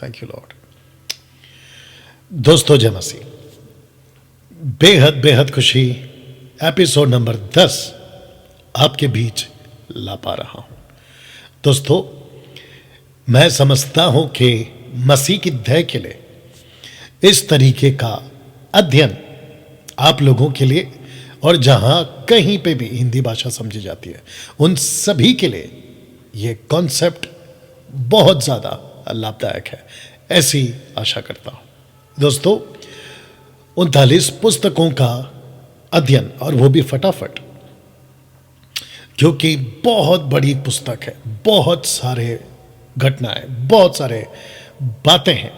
Thank you Lord. दोस्तों जय मसीह। बेहद बेहद खुशी एपिसोड नंबर 10 आपके बीच ला पा रहा हूं। दोस्तों मैं समझता हूं कि मसीह की दया के लिए इस तरीके का अध्ययन आप लोगों के लिए और जहां कहीं पे भी हिंदी भाषा समझी जाती है उन सभी के लिए ये कॉन्सेप्ट बहुत ज़्यादा लाभदायक है, ऐसी आशा करता हूं। दोस्तों 39 पुस्तकों का अध्ययन, और वो भी फटाफट, क्योंकि बहुत बड़ी पुस्तक है, बहुत सारे घटनाएं, बहुत सारे बातें हैं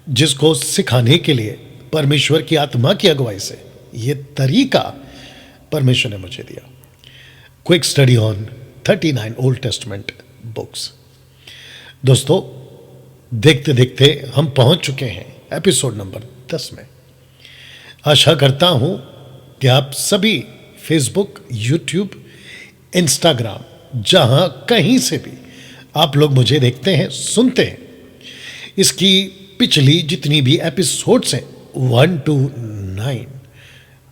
जिसको सिखाने के लिए परमेश्वर की आत्मा की अगुवाई से ये तरीका परमेश्वर ने मुझे दिया। Quick study on 39 old testament books. दोस्तों देखते देखते हम पहुंच चुके हैं एपिसोड नंबर 10 में। आशा करता हूं कि आप सभी फेसबुक, यूट्यूब, इंस्टाग्राम, जहां कहीं से भी आप लोग मुझे देखते हैं, सुनते हैं, इसकी पिछली जितनी भी एपिसोड्स हैं 1 to 9,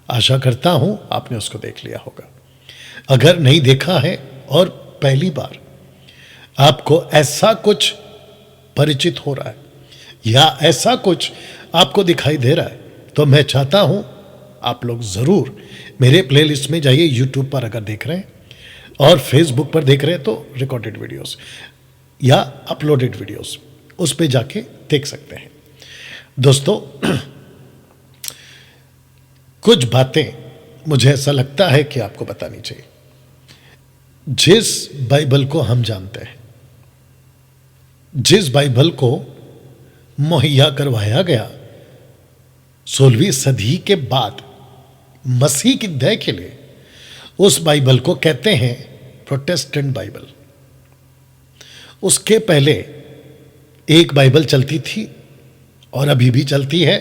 आशा करता हूं आपने उसको देख लिया होगा। अगर नहीं देखा है और पहली बार आपको ऐसा कुछ परिचित हो रहा है या ऐसा कुछ आपको दिखाई दे रहा है, तो मैं चाहता हूं आप लोग ज़रूर मेरे प्लेलिस्ट में जाइए। यूट्यूब पर अगर देख रहे हैं और फेसबुक पर देख रहे हैं तो रिकॉर्डेड वीडियोस या अपलोडेड वीडियोस उस पे जाके देख सकते हैं। दोस्तों कुछ बातें मुझे ऐसा लगता है कि आपको बतानी चाहिए। जिस बाइबल को हम जानते हैं, जिस बाइबल को मुहैया करवाया गया 16वीं सदी के बाद मसीह की दया के लिए, उस बाइबल को कहते हैं प्रोटेस्टेंट बाइबल। उसके पहले एक बाइबल चलती थी और अभी भी चलती है,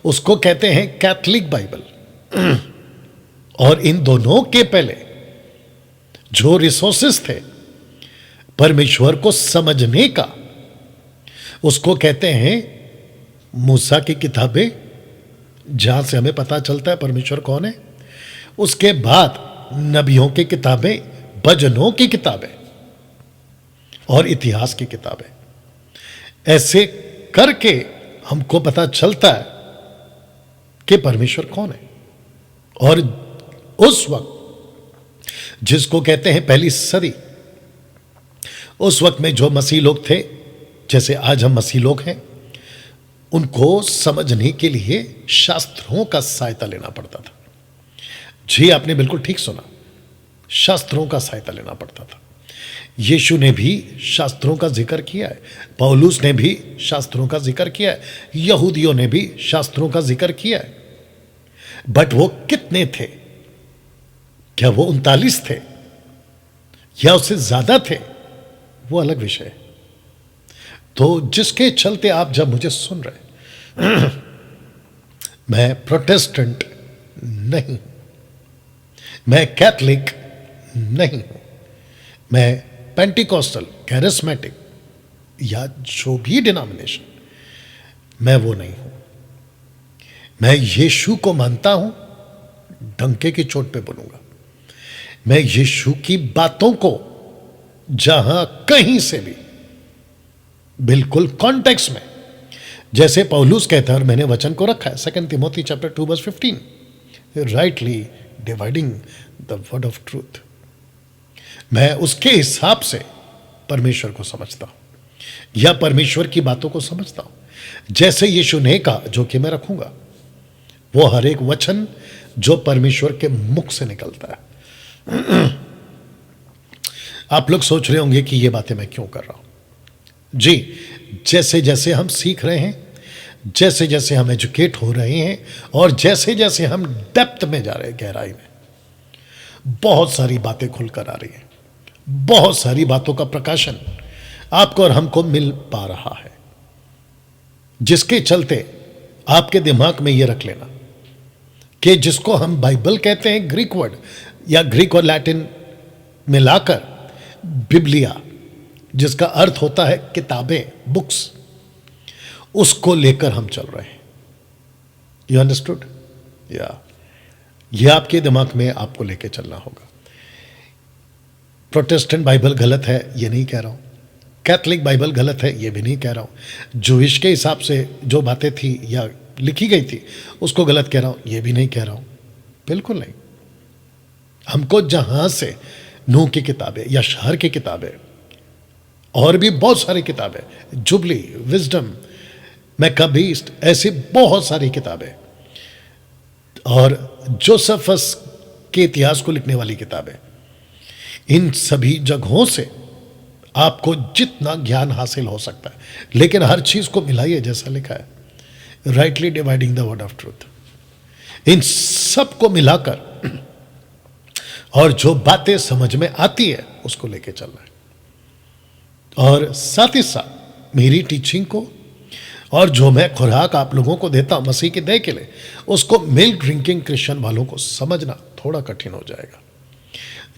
उसको कहते हैं कैथलिक बाइबल। और इन दोनों के पहले जो रिसोर्सेस थे परमेश्वर को समझने का, उसको कहते हैं मूसा की किताबें, जहां से हमें पता चलता है परमेश्वर कौन है। उसके बाद नबियों की किताबें, भजनों की किताबें और इतिहास की किताबें। ऐसे करके हमको पता चलता है कि परमेश्वर कौन है। और उस वक्त जिसको कहते हैं पहली सदी, उस वक्त में जो मसीह लोग थे, जैसे आज हम मसीह लोग हैं, उनको समझने के लिए शास्त्रों का सहायता लेना पड़ता था। जी आपने बिल्कुल ठीक सुना, शास्त्रों का सहायता लेना पड़ता था। यीशु ने भी शास्त्रों का जिक्र किया है, पौलुस ने भी शास्त्रों का जिक्र किया है, यहूदियों ने भी शास्त्रों का जिक्र किया है। बट वो कितने थे? क्या वो 39 थे या उससे ज्यादा थे? वो अलग विषय है। तो जिसके चलते आप जब मुझे सुन रहे मैं प्रोटेस्टेंट नहीं, मैं कैथलिक नहीं हूं, मैं पेंटिकॉस्टल, कैरिस्मेटिक या जो भी डिनोमिनेशन, मैं वो नहीं हूं। मैं यीशु को मानता हूं, डंके की चोट पे बोलूंगा। मैं यीशु की बातों को जहां कहीं से भी बिल्कुल कॉन्टेक्स्ट में, जैसे पौलुस कहता है, और मैंने वचन को रखा है 2 Timothy chapter 2 verse 15, rightly dividing the word of truth. मैं उसके हिसाब से परमेश्वर को समझता हूं या परमेश्वर की बातों को समझता हूं। जैसे यीशु ने कहा, जो कि मैं रखूंगा, वो हर एक वचन जो परमेश्वर के मुख से निकलता है। आप लोग सोच रहे होंगे कि ये बातें मैं क्यों कर रहा हूं। जी, जैसे जैसे हम सीख रहे हैं, जैसे जैसे हम एजुकेट हो रहे हैं और जैसे जैसे हम डेप्थ में जा रहे हैं, गहराई में, बहुत सारी बातें खुलकर आ रही हैं, बहुत सारी बातों का प्रकाशन आपको और हमको मिल पा रहा है, जिसके चलते आपके दिमाग में यह रख लेना कि जिसको हम बाइबल कहते हैं, ग्रीक वर्ड या ग्रीक और लैटिन मिलाकर बिब्लिया, जिसका अर्थ होता है किताबें, बुक्स, उसको लेकर हम चल रहे हैं। You understood? या ये आपके दिमाग में आपको लेके चलना होगा। प्रोटेस्टेंट बाइबल गलत है ये नहीं कह रहा हूं, कैथलिक बाइबल गलत है ये भी नहीं कह रहा हूं, जूइश के हिसाब से जो बातें थी या लिखी गई थी उसको गलत कह रहा हूं ये भी नहीं कह रहा हूं, बिल्कुल नहीं। हमको जहां से नूह की किताबें या शहर की किताबें और भी बहुत सारी किताबें, जुबली, विजडम, मैकाबीस्ट, ऐसी बहुत सारी किताबें और जोसेफस के इतिहास को लिखने वाली किताबें, इन सभी जगहों से आपको जितना ज्ञान हासिल हो सकता है, लेकिन हर चीज को मिलाइए जैसा लिखा है, rightly dividing the word of truth. इन सब को मिलाकर और जो बातें समझ में आती है उसको लेके चलना है। और साथ ही साथ मेरी टीचिंग को और जो मैं खुराक आप लोगों को देता हूं मसीह की दया के लिए, उसको मिल्क ड्रिंकिंग क्रिश्चियन वालों को समझना थोड़ा कठिन हो जाएगा,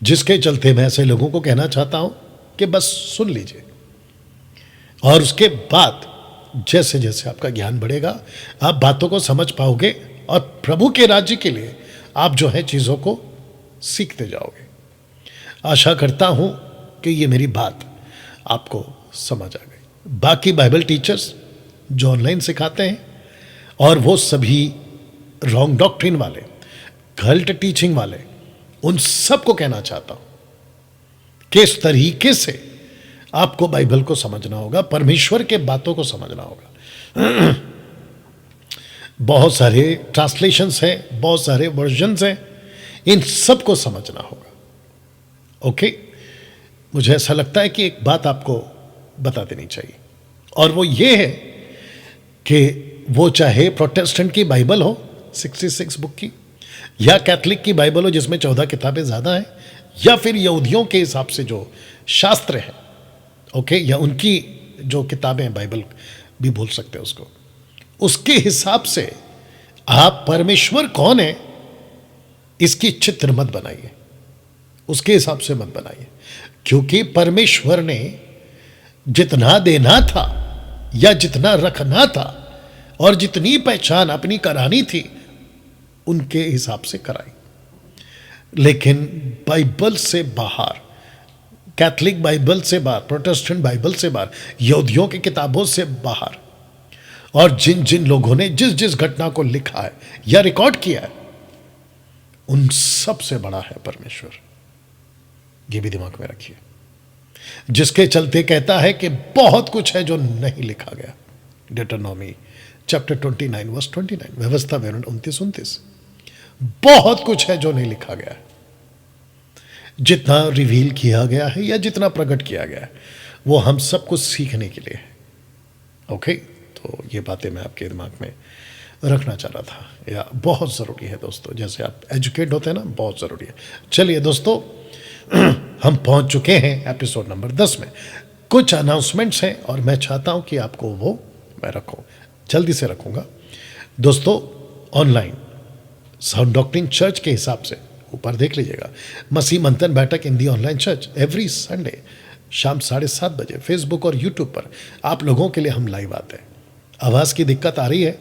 जिसके चलते मैं ऐसे लोगों को कहना चाहता हूं कि बस सुन लीजिए और उसके बाद जैसे जैसे आपका ज्ञान बढ़ेगा आप बातों को समझ पाओगे और प्रभु के राज्य के लिए आप जो है चीज़ों को सीखते जाओगे। आशा करता हूं कि ये मेरी बात आपको समझ आ गई। बाकी बाइबल टीचर्स जो ऑनलाइन सिखाते हैं और वो सभी रॉन्ग डॉक्ट्रिन वाले, गलत टीचिंग वाले, उन सबको कहना चाहता हूं कि इस तरीके से आपको बाइबल को समझना होगा, परमेश्वर के बातों को समझना होगा। बहुत सारे ट्रांसलेशंस हैं, बहुत सारे वर्जन्स हैं, इन सब को समझना होगा। ओके, मुझे ऐसा लगता है कि एक बात आपको बता देनी चाहिए और वो ये है कि वो चाहे प्रोटेस्टेंट की बाइबल हो 66 बुक की, या कैथलिक की बाइबल हो जिसमें 14 किताबें ज़्यादा हैं, या फिर यहूदियों के हिसाब से जो शास्त्र है, ओके, या उनकी जो किताबें हैं, बाइबल भी बोल सकते हैं उसको, उसके हिसाब से आप परमेश्वर कौन है इसकी चित्र मत बनाइए, उसके हिसाब से मत बनाइए, क्योंकि परमेश्वर ने जितना देना था या जितना रखना था और जितनी पहचान अपनी करानी थी उनके हिसाब से कराई। लेकिन बाइबल से बाहर, कैथलिक बाइबल से बाहर, प्रोटेस्टेंट बाइबल से बाहर, यहूदियों की किताबों से बाहर, और जिन जिन लोगों ने जिस जिस घटना को लिखा है या रिकॉर्ड किया है, उन सब से बड़ा है परमेश्वर। ये भी दिमाग में रखिए, जिसके चलते कहता है कि बहुत कुछ है जो नहीं लिखा गया। डिटरनॉमी चैप्टर 29 वर्स 29, व्यवस्था विवरण 29-29, बहुत कुछ है जो नहीं लिखा गया है। जितना रिवील किया गया है या जितना प्रकट किया गया है वो हम सब कुछ सीखने के लिए है। ओके, तो ये बातें मैं आपके दिमाग में रखना चाह रहा था, या बहुत ज़रूरी है दोस्तों, जैसे आप एजुकेट होते हैं ना, बहुत ज़रूरी है। चलिए दोस्तों, हम पहुंच चुके हैं एपिसोड नंबर 10 में। कुछ अनाउंसमेंट्स हैं और मैं चाहता हूं कि आपको वो मैं रखूं, जल्दी से रखूंगा दोस्तों। ऑनलाइन साउंड डॉक्ट्रिन चर्च के हिसाब से ऊपर देख लीजिएगा, मसीह मंथन बैठक इन दी ऑनलाइन चर्च एवरी संडे शाम 7:30 बजे फेसबुक और यूट्यूब पर आप लोगों के लिए हम लाइव आते हैं। आवाज़ की दिक्कत आ रही है,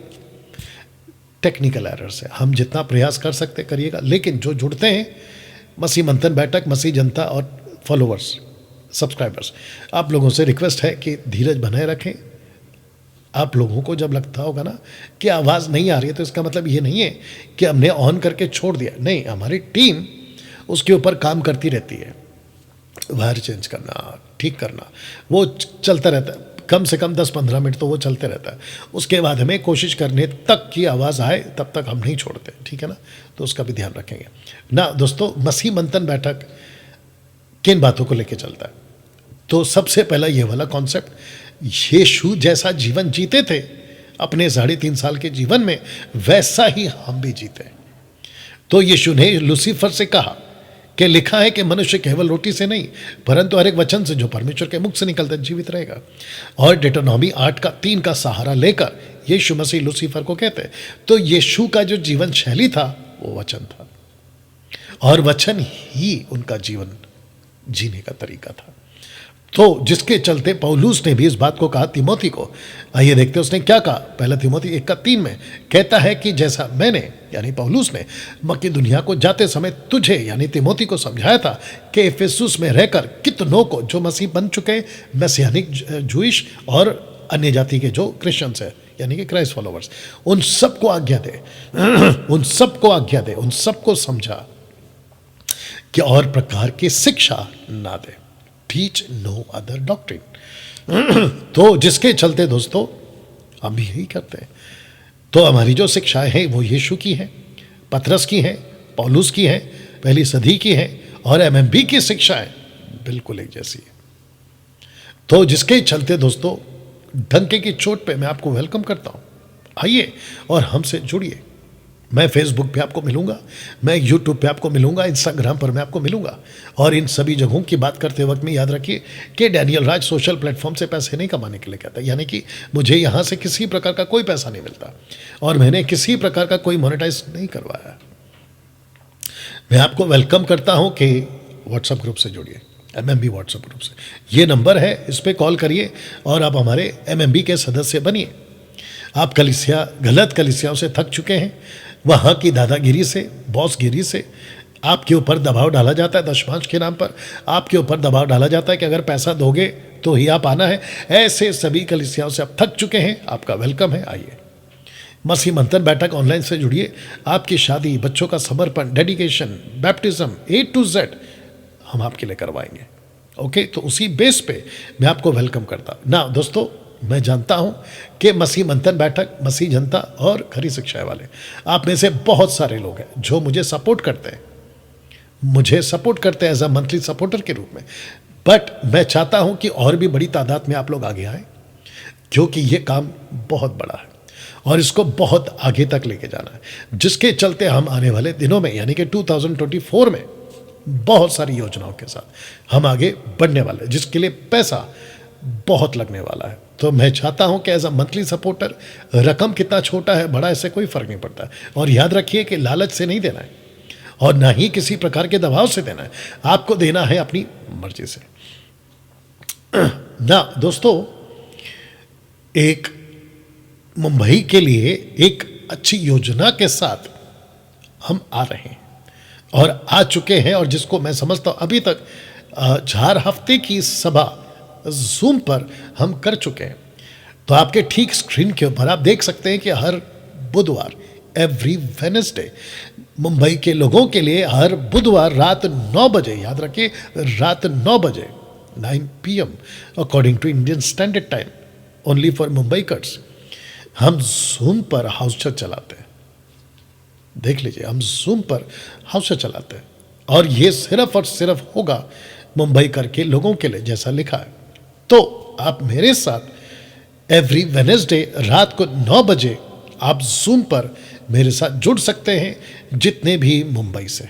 टेक्निकल एरर्स है, हम जितना प्रयास कर सकते करिएगा, लेकिन जो जुड़ते हैं मसीह मंथन बैठक, मसीह जनता और फॉलोअर्स, सब्सक्राइबर्स, आप लोगों से रिक्वेस्ट है कि धीरज बनाए रखें। आप लोगों को जब लगता होगा ना कि आवाज़ नहीं आ रही है, तो इसका मतलब ये नहीं है कि हमने ऑन करके छोड़ दिया, नहीं, हमारी टीम उसके ऊपर काम करती रहती है। वायर चेंज करना, ठीक करना, वो चलता रहता है, कम से कम 10-15 मिनट तो वो चलते रहता है। उसके बाद हमें कोशिश करने तक की आवाज़ आए तब तक हम नहीं छोड़ते, ठीक है ना, तो उसका भी ध्यान रखेंगे ना दोस्तों। मसीह मंथन बैठक किन बातों को लेके चलता है, तो सबसे पहला ये वाला कॉन्सेप्ट, यीशु जैसा जीवन जीते थे अपने 3.5 साल के जीवन में, वैसा ही हम भी जीते। तो यीशु ने लूसीफर से कहा कि लिखा है कि मनुष्य केवल रोटी से नहीं परंतु हर एक वचन से जो परमेश्वर के मुख से निकलता जीवित रहेगा। और डिटरनॉमी 8:3 का सहारा लेकर यीशु मसीह लूसीफर को कहते हैं। तो यीशु का जो जीवन शैली था वो वचन था, और वचन ही उनका जीवन जीने का तरीका था। तो जिसके चलते पौलुस ने भी इस बात को कहा तिमोथी को। आइए देखते हैं उसने क्या कहा। पहला तिमोथी 1:3 में कहता है कि जैसा मैंने यानी पौलुस ने मकिदुनिया को जाते समय तुझे यानी तिमोथी को समझाया था कि इफिसुस में रहकर कितनों को जो मसीह बन चुके मैसियानिक जूइश और अन्य जाति के जो क्रिश्चियंस है यानी कि क्राइस्ट फॉलोवर्स, उन सबको आज्ञा दे उन सबको आज्ञा दे, उन सबको समझा कि और प्रकार की शिक्षा ना दे। Teach no other doctrine. तो जिसके चलते दोस्तों हम भी यही करते हैं। तो हमारी जो शिक्षाएं हैं वो यीशु की है, पतरस की है, पौलुस की है, पहली सदी की है, और एमएमबी की शिक्षाएं बिल्कुल एक जैसी है। तो जिसके चलते दोस्तों डंके की चोट पे मैं आपको वेलकम करता हूं। आइए और हमसे जुड़िए। मैं फेसबुक पे आपको मिलूंगा, मैं यूट्यूब पे आपको मिलूंगा, इंस्टाग्राम पर मैं आपको मिलूंगा। और इन सभी जगहों की बात करते वक्त में याद रखिए कि डैनियल राज सोशल प्लेटफॉर्म से पैसे नहीं कमाने के लिए कहता है, यानी कि मुझे यहाँ से किसी प्रकार का कोई पैसा नहीं मिलता और मैंने किसी प्रकार का कोई मोनेटाइज नहीं करवाया। मैं आपको वेलकम करता हूँ कि व्हाट्सएप ग्रुप से जुड़िए, एमएमबी व्हाट्सएप ग्रुप से। ये नंबर है, इस पर कॉल करिए और आप हमारे एमएमबी के सदस्य बनिए। आप गलत कलिसियाओं से थक चुके हैं, वहाँ की दादागिरी से, बॉसगिरी से आपके ऊपर दबाव डाला जाता है, दशमांश के नाम पर आपके ऊपर दबाव डाला जाता है कि अगर पैसा दोगे तो ही आप आना है। ऐसे सभी कलिसियाओं से आप थक चुके हैं, आपका वेलकम है। आइए मसीह मंथन बैठक ऑनलाइन से जुड़िए। आपकी शादी, बच्चों का समर्पण, dedication, baptism A to Z हम आपके लिए करवाएंगे। ओके, तो उसी बेस पे मैं आपको वेलकम करता ना। दोस्तों मैं जानता हूं कि मसीह मंथन बैठक, मसीह जनता और खरी शिक्षा वाले आप में से बहुत सारे लोग हैं जो मुझे सपोर्ट करते हैं एज अ मंथली सपोर्टर के रूप में। बट मैं चाहता हूं कि और भी बड़ी तादाद में आप लोग आगे आए, क्योंकि ये काम बहुत बड़ा है और इसको बहुत आगे तक लेके जाना है। जिसके चलते हम आने वाले दिनों में यानी कि 2024 में बहुत सारी योजनाओं के साथ हम आगे बढ़ने वाले हैं, जिसके लिए पैसा बहुत लगने वाला है। तो मैं चाहता हूं कि एज अ मंथली सपोर्टर रकम कितना छोटा है बड़ा, इससे कोई फर्क नहीं पड़ता। और याद रखिए कि लालच से नहीं देना है और ना ही किसी प्रकार के दबाव से देना है, आपको देना है अपनी मर्जी से ना। दोस्तों एक मुंबई के लिए एक अच्छी योजना के साथ हम आ रहे हैं और आ चुके हैं, और जिसको मैं समझता हूं अभी तक 4 हफ्ते की सभा जूम पर हम कर चुके हैं। तो आपके ठीक स्क्रीन के ऊपर आप देख सकते हैं कि हर बुधवार, एवरी वेडनेसडे, मुंबई के लोगों के लिए हर बुधवार रात 9 बजे, याद रखिए रात 9 बजे 9 PM according to Indian standard time, only for Mumbai cuts, हम जूम पर हाउस चर्च चलाते हैं। देख लीजिए, हम जूम पर हाउस चर्च चलाते हैं और ये सिर्फ और सिर्फ होगा मुंबई करके लोगों के लिए, जैसा लिखा है। तो आप मेरे साथ एवरी वेडनेसडे रात को 9 बजे आप जूम पर मेरे साथ जुड़ सकते हैं, जितने भी मुंबई से।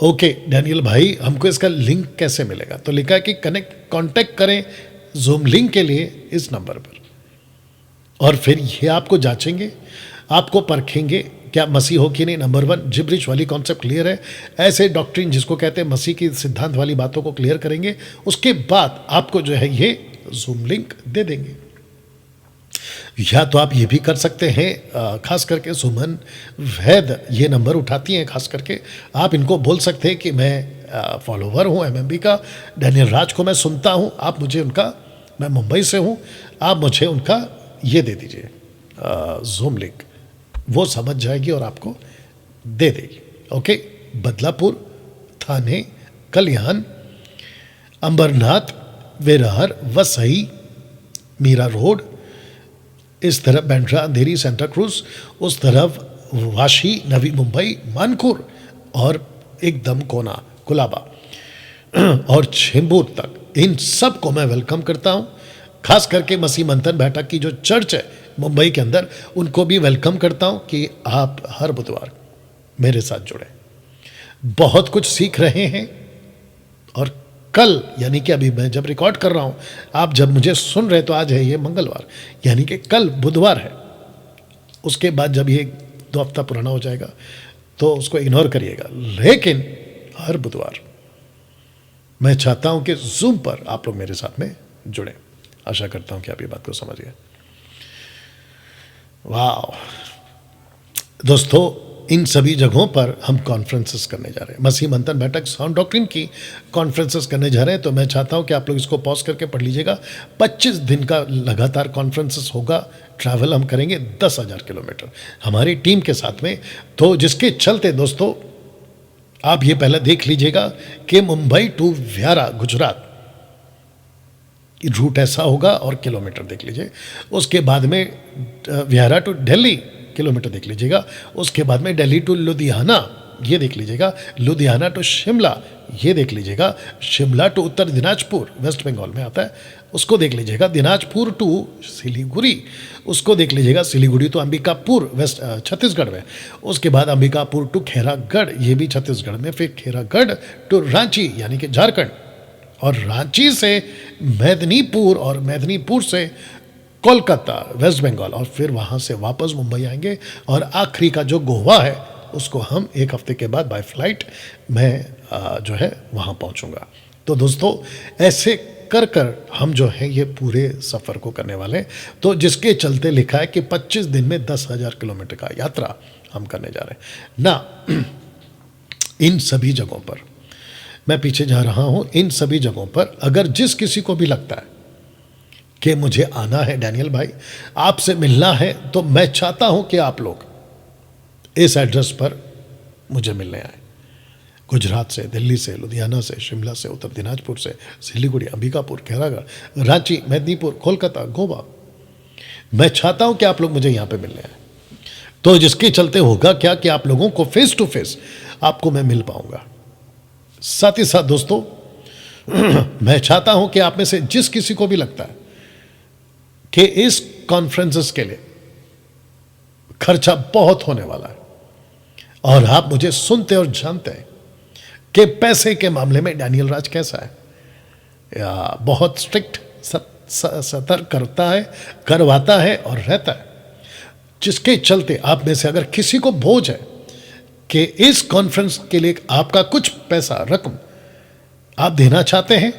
ओके डैनियल भाई, हमको इसका लिंक कैसे मिलेगा? तो लिखा है कि कांटेक्ट करें जूम लिंक के लिए इस नंबर पर, और फिर ये आपको जांचेंगे, आपको परखेंगे क्या मसीह हो कि नहीं। नंबर 1 जिब्रिश वाली कॉन्सेप्ट क्लियर है, ऐसे डॉक्ट्रिन जिसको कहते हैं मसीह की सिद्धांत वाली बातों को क्लियर करेंगे। उसके बाद आपको जो है ये जूम लिंक दे देंगे। या तो आप ये भी कर सकते हैं, खास करके सुमन वैद ये नंबर उठाती हैं, खास करके आप इनको बोल सकते हैं कि मैं फॉलोवर हूँ एमएमबी का, डैनियल राज को मैं सुनता हूँ, आप मुझे उनका, मैं मुंबई से हूँ, आप मुझे उनका ये दे दीजिए जूम लिंक। वो समझ जाएगी और आपको दे देगी। ओके, बदलापुर, थाने, कल्याण, अंबरनाथ, वेरार, वसई, मीरा रोड, इस तरफ बैंड्रा, अंधेरी, सेंटा क्रूज, उस तरफ वाशी, नवी मुंबई, मानकुर और एकदम कोना, कुलाबा और चेंबूर तक, इन सब को मैं वेलकम करता हूं। खास करके मसीह मंथन बैठक की जो चर्च है मुंबई के अंदर, उनको भी वेलकम करता हूं कि आप हर बुधवार मेरे साथ जुड़े। बहुत कुछ सीख रहे हैं, और कल यानी कि अभी मैं जब रिकॉर्ड कर रहा हूं, आप जब मुझे सुन रहे तो आज है ये मंगलवार, यानी कि कल बुधवार है। उसके बाद जब ये 2 हफ्ता पुराना हो जाएगा तो उसको इग्नोर करिएगा, लेकिन हर बुधवार मैं चाहता हूं कि जूम पर आप लोग मेरे साथ में जुड़े। आशा करता हूं कि आप ये बात को समझ गए। वाह दोस्तों, इन सभी जगहों पर हम कॉन्फ्रेंसेस करने जा रहे हैं। मसीह मंथन बैठक साउंड डॉक्ट्रिन की कॉन्फ्रेंसेस करने जा रहे हैं। तो मैं चाहता हूं कि आप लोग इसको पॉज करके पढ़ लीजिएगा। 25 दिन का लगातार कॉन्फ्रेंसेस होगा। ट्रैवल हम करेंगे 10,000 किलोमीटर हमारी टीम के साथ में। तो जिसके चलते दोस्तों आप ये पहले देख लीजिएगा कि Mumbai to Vyara Gujarat root ऐसा होगा और किलोमीटर देख लीजिए। उसके बाद में व्यारा टू दिल्ली किलोमीटर देख लीजिएगा। उसके बाद में दिल्ली टू लुधियाना ये देख लीजिएगा। लुधियाना टू शिमला ये देख लीजिएगा। शिमला टू उत्तर दिनाजपुर वेस्ट बंगाल में आता है, उसको देख लीजिएगा। दिनाजपुर टू सिलीगुड़ी उसको देख लीजिएगा। सिलीगुड़ी तो अंबिकापुर वेस्ट छत्तीसगढ़ में। उसके बाद अंबिकापुर टू खैरागढ़ ये भी छत्तीसगढ़ में। फिर खैरागढ़ टू रांची यानी कि झारखंड, और रांची से मेदिनीपुर और मेदिनीपुर से कोलकाता वेस्ट बंगाल, और फिर वहाँ से वापस मुंबई आएंगे। और आखिरी का जो गोवा है उसको हम 1 हफ्ते के बाद बाय फ्लाइट मैं जो है वहाँ पहुँचूँगा। तो दोस्तों ऐसे कर कर हम जो है ये पूरे सफ़र को करने वाले हैं। तो जिसके चलते लिखा है कि 25 दिन में 10,000 किलोमीटर का यात्रा हम करने जा रहे हैं ना। इन सभी जगहों पर मैं पीछे जा रहा हूँ। इन सभी जगहों पर अगर जिस किसी को भी लगता है कि मुझे आना है डैनियल भाई, आपसे मिलना है, तो मैं चाहता हूं कि आप लोग इस एड्रेस पर मुझे मिलने आए। गुजरात से, दिल्ली से, लुधियाना से, शिमला से, उत्तर दिनाजपुर से, सिलीगुड़ी, अंबिकापुर, खैरागढ़, रांची, मेदिनीपुर, कोलकाता, गोवा, मैं चाहता हूं कि आप लोग मुझे यहां पे मिलने आए। तो जिसके चलते होगा क्या कि आप लोगों को फेस टू फेस आपको मैं मिल पाऊंगा। साथ ही साथ दोस्तों मैं चाहता हूं कि आप में से जिस किसी को भी लगता है कि इस कॉन्फ्रेंसेस के लिए खर्चा बहुत होने वाला है, और आप मुझे सुनते और जानते हैं कि पैसे के मामले में डैनियल राज कैसा है, या बहुत स्ट्रिक्ट सतर्क करता है, करवाता है और रहता है। जिसके चलते आप में से अगर किसी को बोझ है कि इस कॉन्फ्रेंस के लिए आपका कुछ पैसा रकम आप देना चाहते हैं,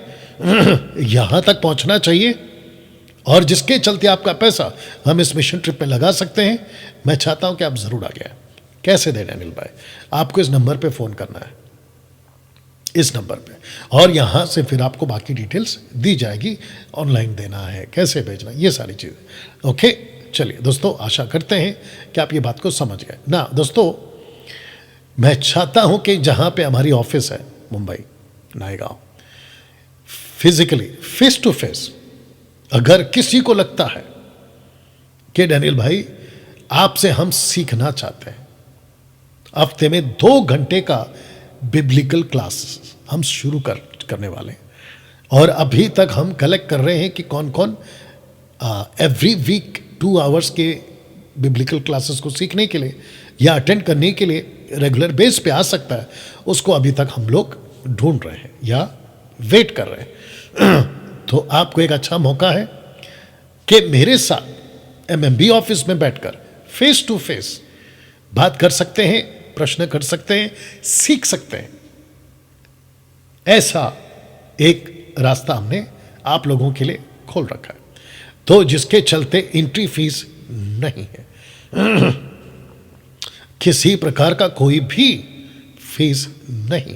यहां तक पहुंचना चाहिए, और जिसके चलते आपका पैसा हम इस मिशन ट्रिप में लगा सकते हैं, मैं चाहता हूं कि आप जरूर आगे आए। कैसे दें डैनियल भाई? आपको इस नंबर पे फ़ोन करना है, इस नंबर पे, और यहाँ से फिर आपको बाकी डिटेल्स दी जाएगी। ऑनलाइन देना है, कैसे भेजना, ये सारी चीज़ें। ओके, चलिए दोस्तों, आशा करते हैं कि आप ये बात को समझ गए ना। दोस्तों मैं चाहता हूँ कि जहाँ पे हमारी ऑफिस है Mumbai Naigaon, physically face to face अगर किसी को लगता है कि डैनियल भाई आपसे हम सीखना चाहते हैं, हफ्ते में 2 घंटे का बिब्लिकल क्लास हम शुरू करने वाले हैं। और अभी तक हम कलेक्ट कर रहे हैं कि कौन कौन एवरी वीक 2 आवर्स के बिब्लिकल क्लासेस को सीखने के लिए या अटेंड करने के लिए रेगुलर बेस पे आ सकता है, उसको अभी तक हम लोग ढूंढ रहे हैं या वेट कर रहे हैं। तो आपको एक अच्छा मौका है कि मेरे साथ एमएमबी ऑफिस में बैठकर फेस टू फेस बात कर सकते हैं, प्रश्न कर सकते हैं, सीख सकते हैं। ऐसा एक रास्ता हमने आप लोगों के लिए खोल रखा है। तो जिसके चलते एंट्री फीस नहीं है, किसी प्रकार का कोई भी फीस नहीं।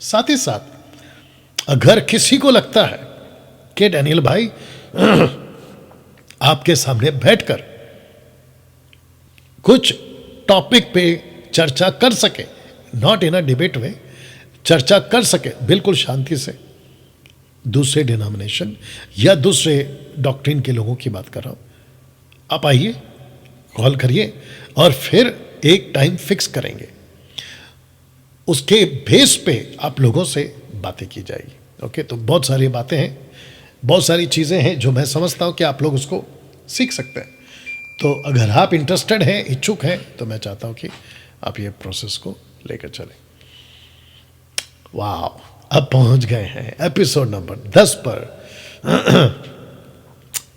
साथ ही साथ अगर किसी को लगता है कि डैनियल भाई आपके सामने बैठकर कुछ टॉपिक पे चर्चा कर सके, नॉट इन अ डिबेट वे, चर्चा कर सके बिल्कुल शांति से, दूसरे डिनोमिनेशन या दूसरे डॉक्ट्रिन के लोगों की बात कर रहा हूं, आप आइए, कॉल करिए और फिर एक टाइम फिक्स करेंगे। उसके बेस पे आप लोगों से बातें की जाएगी। ओके, तो बहुत सारी बातें हैं, बहुत सारी चीज़ें हैं जो मैं समझता हूं कि आप लोग उसको सीख सकते हैं। तो अगर आप इंटरेस्टेड हैं, इच्छुक हैं, तो मैं चाहता हूं कि आप ये प्रोसेस को लेकर चलें। वाह, अब पहुंच गए हैं एपिसोड नंबर 10 पर,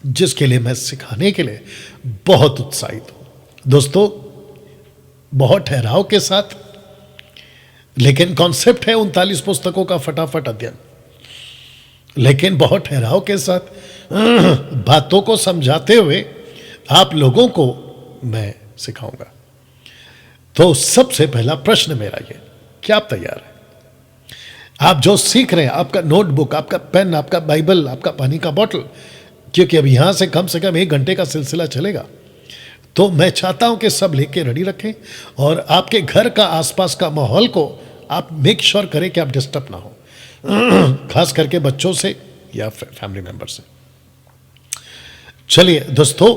जिसके लिए मैं सिखाने के लिए बहुत उत्साहित हूं दोस्तों, बहुत ठहराव के साथ। लेकिन कॉन्सेप्ट है 39 पुस्तकों का फटाफट अध्ययन। लेकिन बहुत ठहराव के साथ बातों को समझाते हुए आप लोगों को मैं सिखाऊंगा। तो सबसे पहला प्रश्न मेरा ये, क्या आप तैयार हैं? आप जो सीख रहे हैं, आपका नोटबुक, आपका पेन, आपका बाइबल, आपका पानी का बोतल, क्योंकि अब यहां से कम 1 घंटे का सिलसिला चलेगा, तो मैं चाहता हूं कि सब लेके रेडी रखें और आपके घर का आसपास का माहौल को आप मेक श्योर करें कि आप डिस्टर्ब ना हो, खास करके बच्चों से या फैमिली मेंबर से। चलिए दोस्तों,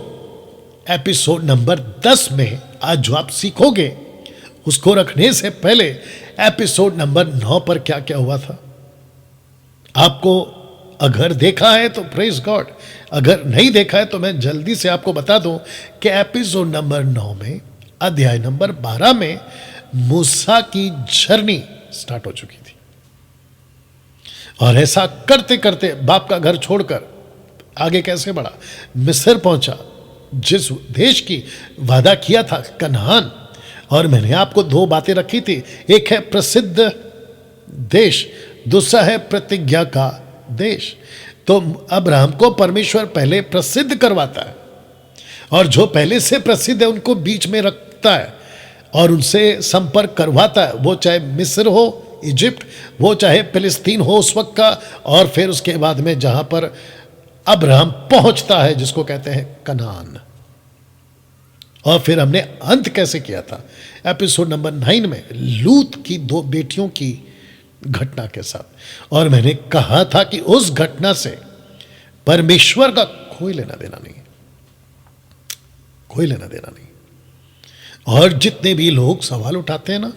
एपिसोड नंबर 10 में आज जो आप सीखोगे उसको रखने से पहले एपिसोड नंबर 9 पर क्या क्या हुआ था आपको अगर देखा है तो प्रेज गॉड, अगर नहीं देखा है तो मैं जल्दी से आपको बता दूं कि एपिसोड नंबर 9 में अध्याय नंबर 12 में मूसा की जर्नी स्टार्ट हो चुकी थी। और ऐसा करते करते बाप का घर छोड़कर आगे कैसे बढ़ा, मिस्र पहुंचा, जिस देश की वादा किया था कनान। और मैंने आपको 2 बातें रखी थी, एक है प्रसिद्ध देश, दूसरा है प्रतिज्ञा का देश। तो अब्राहम को परमेश्वर पहले प्रसिद्ध करवाता है और जो पहले से प्रसिद्ध है उनको बीच में रखता है और उनसे संपर्क करवाता है, वो चाहे मिस्र हो, इजिप्ट, वो चाहे फिलिस्तीन हो उस वक्त का, और फिर उसके बाद में जहां पर अब्राहम पहुंचता है जिसको कहते हैं कनान। और फिर हमने अंत कैसे किया था एपिसोड नंबर 9 में लूत की 2 बेटियों की घटना के साथ। और मैंने कहा था कि उस घटना से परमेश्वर का कोई लेना देना नहीं, कोई लेना देना नहीं। और जितने भी लोग सवाल उठाते हैं ना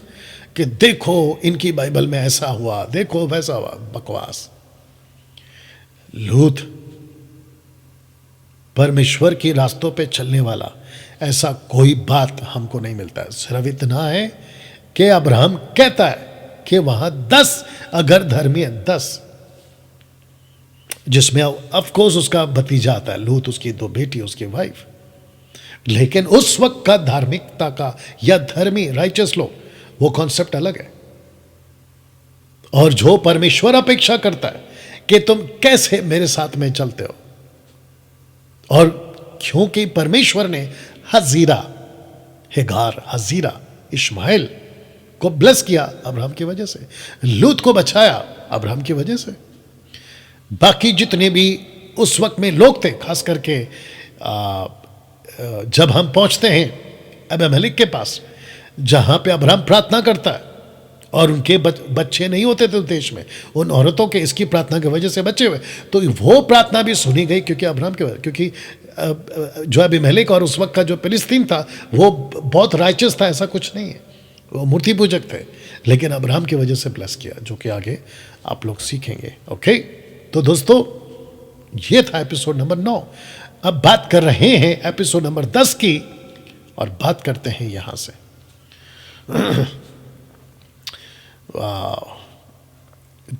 कि देखो इनकी बाइबल में ऐसा हुआ, देखो वैसा हुआ, बकवास। लूत परमेश्वर की रास्तों पे चलने वाला ऐसा कोई बात हमको नहीं मिलता है। सिर्फ इतना है कि अब्राहम कहता है कि वहां 10 अगर धर्मी है, 10, जिसमें ऑफ कोर्स उसका भतीजा आता है लूत, उसकी 2 बेटी, उसकी वाइफ। लेकिन उस वक्त का धार्मिकता का या धर्मी राइचस लोग, वो कॉन्सेप्ट अलग है। और जो परमेश्वर अपेक्षा करता है कि तुम कैसे मेरे साथ में चलते हो, और क्योंकि परमेश्वर ने हजीरा, हेगार, हजीरा, इश्माइल को ब्लेस किया अब्राहम की वजह से, लूत को बचाया अब्राहम की वजह से। बाकी जितने भी उस वक्त में लोग थे, खास करके जब हम पहुंचते हैं अबीमेलेक के पास, जहां पे अब्राहम प्रार्थना करता है और उनके बच्चे नहीं होते थे देश में, उन औरतों के इसकी प्रार्थना की वजह से बच्चे हुए, तो वो प्रार्थना भी सुनी गई क्योंकि अब्राहम के वजह, क्योंकि जो अबीमेलेक और उस वक्त का जो फिलिस्तीन था वो बहुत राइचस था, ऐसा कुछ नहीं है, वो मूर्ति पूजक थे, लेकिन अब्राहम की वजह से ब्लेस किया, जो कि आगे आप लोग सीखेंगे। ओके, तो दोस्तों ये था एपिसोड नंबर 9। अब बात कर रहे हैं एपिसोड नंबर 10 की, और बात करते हैं यहां से।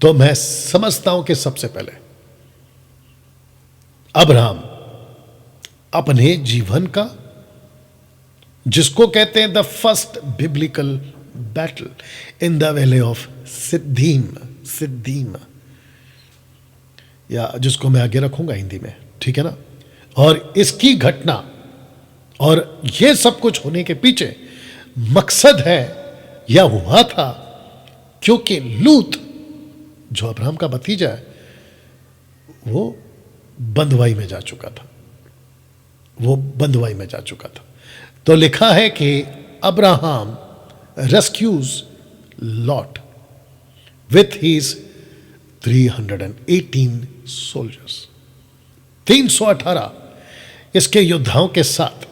तो मैं समझता हूं कि सबसे पहले अब्राहम अपने जीवन का, जिसको कहते हैं the first biblical battle in the valley of Siddim, या जिसको मैं आगे रखूंगा हिंदी में, ठीक है ना। और इसकी घटना और ये सब कुछ होने के पीछे मकसद है या हुआ था क्योंकि लूत जो अब्राहम का भतीजा है वो बंधुआई में जा चुका था, वो बंधुआई में जा चुका था। तो लिखा है कि Abraham rescues lot with his 318 soldiers, 318 इसके योद्धाओं के साथ।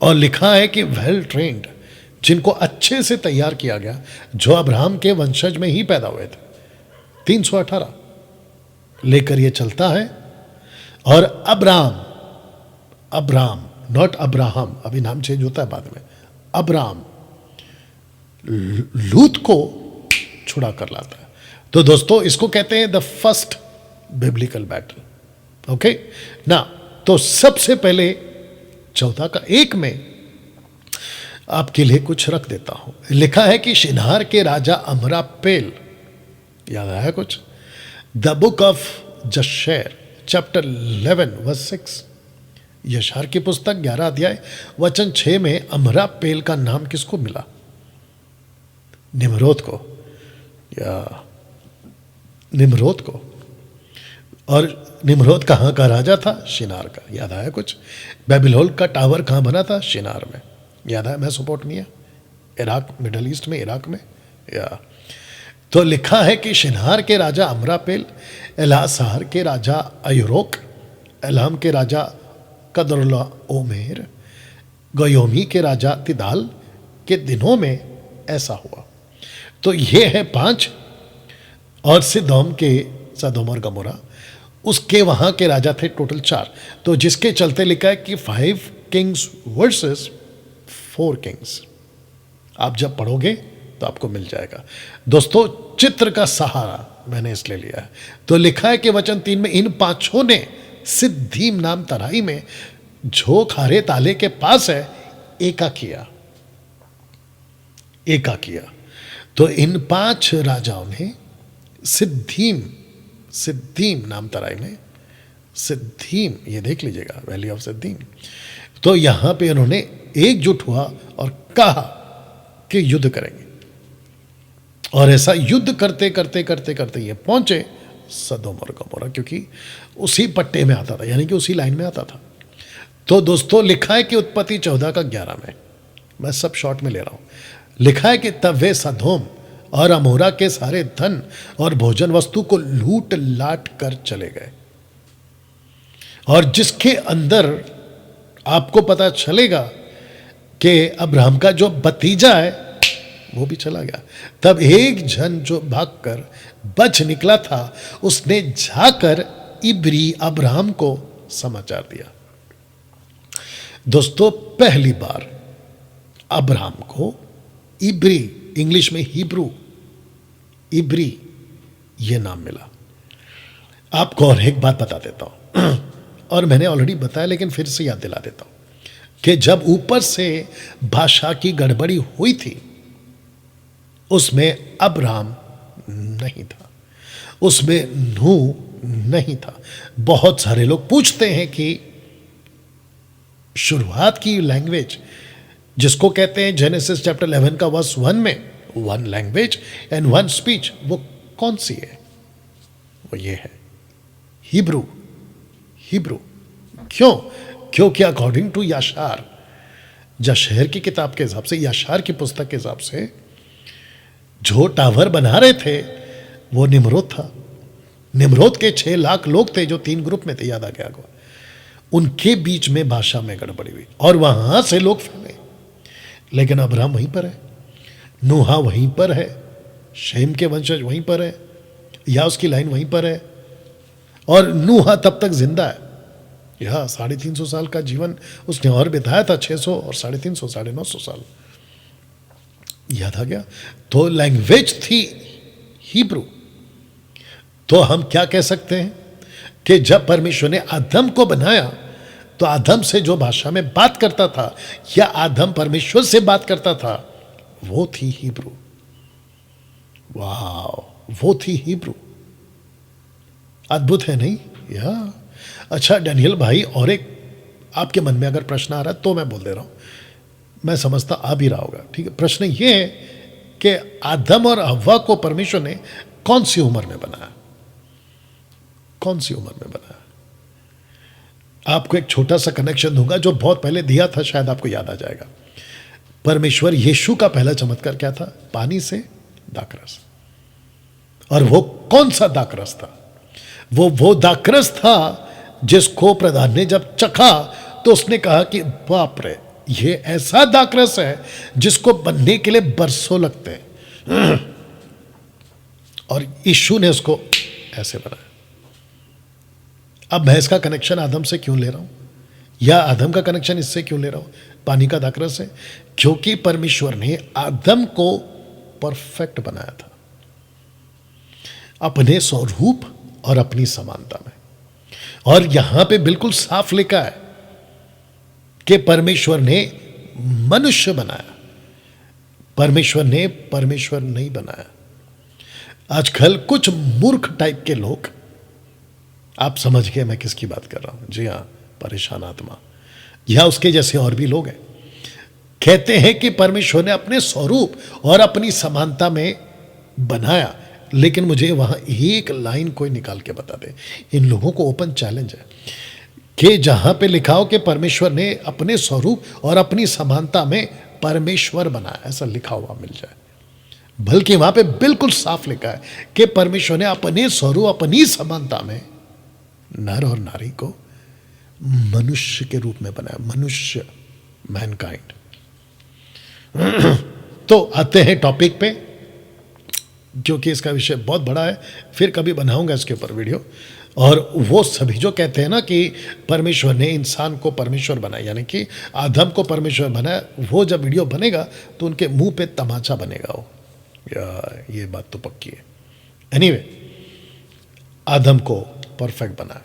और लिखा है कि वेल ट्रेन्ड, जिनको अच्छे से तैयार किया गया, जो अब्राहम के वंशज में ही पैदा हुए थे, 318 लेकर ये चलता है। और अब्राहम नॉट अब्राहम, अभी नाम चेंज होता है बाद में, अब्राहम लूत को छुड़ा कर लाता है। तो दोस्तों इसको कहते हैं the first biblical battle. Okay ना, तो सबसे पहले 14 का 1 में आपके लिए कुछ रख देता हूं। लिखा है कि शिनार के राजा अमरापेल, याद आया कुछ, the book of Jasher chapter 11 verse 6, यशार की पुस्तक 11 अध्याय वचन 6 में अमरापेल का नाम किसको मिला? निम्रोद को, या निम्रोद को। और निम्रोद कहाँ का राजा था? शिनार का। याद आया कुछ? बेबीलोन का टावर कहाँ बना था? शिनार में। याद आया? मेसोपोटामिया, इराक, मिडल ईस्ट में, इराक में। या तो लिखा है कि शिनार के राजा अमरापेल, एलासार के राजा अयरोक, एलाम के राजा कदरला ओमेर, गयोमी के राजा तिदाल के दिनों में ऐसा हुआ। तो ये है 5। और सिदोम और गमोरा, उसके वहां के राजा थे टोटल 4। तो जिसके चलते लिखा है कि 5 किंग्स वर्सेस 4 किंग्स। आप जब पढ़ोगे तो आपको मिल जाएगा। दोस्तों, चित्र का सहारा मैंने इसलिए लिया है। तो लिखा है कि वचन 3 में इन 5 ने सिद्धीम नाम तराई में जो खारे ताले के पास है एका किया। तो इन 5 राजाओं ने सिद्धीम नाम तराई में, सिद्धीम ये देख लीजिएगा, वैली ऑफ सिद्धीम। तो यहां पे उन्होंने एकजुट हुआ और कहा कि युद्ध करेंगे। और ऐसा युद्ध करते करते ये पहुंचे सदोम और गमोरा, क्योंकि उसी पट्टे में आता था, यानी कि उसी लाइन में आता था। तो दोस्तों, लिखा है कि उत्पत्ति 14 का 11 में, मैं सब शॉर्ट में ले रहा हूं, लिखा है कि तब वे सदोम और अमोरा के सारे धन और भोजन वस्तु को लूट लाट कर चले गए। और जिसके अंदर आपको पता चलेगा कि अब्राहम का जो भतीजा है वो भी चला गया। तब एक जन जो भागकर बच निकला था, उसने जाकर इब्री अब्राहम को समाचार दिया। दोस्तों, पहली बार अब्राहम को इब्री, इंग्लिश में हिब्रू, इब्री ये नाम मिला। आपको और एक बात बता देता हूं और मैंने ऑलरेडी बताया, लेकिन फिर से याद दिला देता हूं कि जब ऊपर से भाषा की गड़बड़ी हुई थी, उसमें अब्राहम नहीं था, उसमें नूह नहीं था। बहुत सारे लोग पूछते हैं कि शुरुआत की लैंग्वेज जिसको कहते हैं जेनेसिस चैप्टर 11 का वर्स 1 में 1 लैंग्वेज एंड 1 स्पीच, वो कौन सी है? वो ये है हिब्रू। क्यों? क्योंकि अकॉर्डिंग टू याशार, जशेर की किताब के हिसाब से, याशार की पुस्तक के हिसाब से, जो टावर बना रहे थे वो निम्रोद था। निम्रोद के 6 लाख लोग थे जो 3 ग्रुप में थे, याद आ गया आपको। उनके बीच में भाषा में गड़बड़ी हुई और वहां से लोग फैले। लेकिन अब्राहम वहीं पर है, नूहा वहीं पर है, शेम के वंशज वहीं पर है, या उसकी लाइन वहीं पर है, और नूहा तब तक जिंदा है। यह 350 साल का जीवन उसने और बिताया था, 600 और 350, 950 साल। याद आ गया? तो लैंग्वेज थी हिब्रू। तो हम क्या कह सकते हैं कि जब परमेश्वर ने आदम को बनाया, तो आदम से जो भाषा में बात करता था, या आदम परमेश्वर से बात करता था, वो थी हिब्रू। वाह, वो थी हिब्रू। अद्भुत है नहीं? या अच्छा डैनियल भाई, और एक आपके मन में अगर प्रश्न आ रहा है तो मैं बोल दे रहा हूं, मैं समझता आ भी रहा होगा। ठीक है, प्रश्न ये है कि आदम और हव्वा को परमेश्वर ने कौन सी उम्र में बनाया? कौन सी उम्र में बनाया? आपको एक छोटा सा कनेक्शन दूंगा जो बहुत पहले दिया था, शायद आपको याद आ जाएगा। परमेश्वर यीशु का पहला चमत्कार क्या था? पानी से दाखरस। और वो कौन सा दाखरस था? वो दाखरस था जिसको प्रधान ने जब चखा तो उसने कहा कि बाप रे, ये ऐसा दाखरस है जिसको बनने के लिए बरसों लगते हैं। और यीशु ने उसको ऐसे बनाया। अब मैं इसका कनेक्शन आदम से क्यों ले रहा हूं, या आदम का कनेक्शन इससे क्यों ले रहा हूं? पानी का दाखरस है, क्योंकि परमेश्वर ने आदम को परफेक्ट बनाया था अपने स्वरूप और अपनी समानता में। और यहां पे बिल्कुल साफ लिखा है कि परमेश्वर ने मनुष्य बनाया, परमेश्वर ने परमेश्वर नहीं बनाया। आजकल कुछ मूर्ख टाइप के लोग, आप समझ गए मैं किसकी बात कर रहा हूं, जी हां, परेशान आत्मा या उसके जैसे और भी लोग हैं, कहते हैं कि परमेश्वर ने अपने स्वरूप और अपनी समानता में बनाया, लेकिन मुझे वहां एक लाइन कोई निकाल के बता दे। इन लोगों को ओपन चैलेंज है कि जहां पे लिखा हो कि परमेश्वर ने अपने स्वरूप और अपनी समानता में परमेश्वर बनाया, ऐसा लिखा हुआ मिल जाए। बल्कि वहां पे बिल्कुल साफ लिखा है कि परमेश्वर ने अपने स्वरूप अपनी समानता में नर और नारी को मनुष्य के रूप में बनाया, मनुष्य, मैनकाइंड। तो आते हैं टॉपिक पे, क्योंकि इसका विषय बहुत बड़ा है, फिर कभी बनाऊंगा इसके ऊपर वीडियो। और वो सभी जो कहते हैं ना कि परमेश्वर ने इंसान को परमेश्वर बनाया, यानी कि आदम को परमेश्वर बनाया, वो जब वीडियो बनेगा तो उनके मुंह पे तमाचा बनेगा वो, या ये बात तो पक्की है। एनीवे, आदम को परफेक्ट बनाया।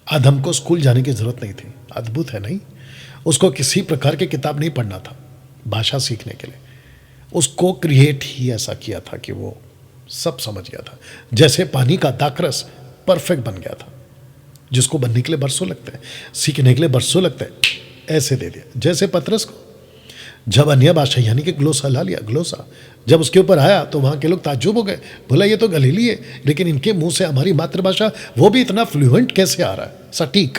आदम को स्कूल जाने की जरूरत नहीं थी, अद्भुत है नहीं? उसको किसी प्रकार की किताब नहीं पढ़ना था भाषा सीखने के लिए। उसको क्रिएट ही ऐसा किया था कि वो सब समझ गया था। जैसे पानी का दाखरस परफेक्ट बन गया था, जिसको बनने के लिए बरसों लगते हैं, सीखने के लिए बरसों लगते हैं, ऐसे दे दिया। जैसे पतरस को जब अन्य भाषा यानी कि ग्लोसा ला लिया, ग्लोसा जब उसके ऊपर आया तो वहाँ के लोग ताज्जुब हो गए, बोला ये तो गलीली है, लेकिन इनके मुंह से हमारी मातृभाषा वो भी इतना फ्लुएंट कैसे आ रहा है, सटीक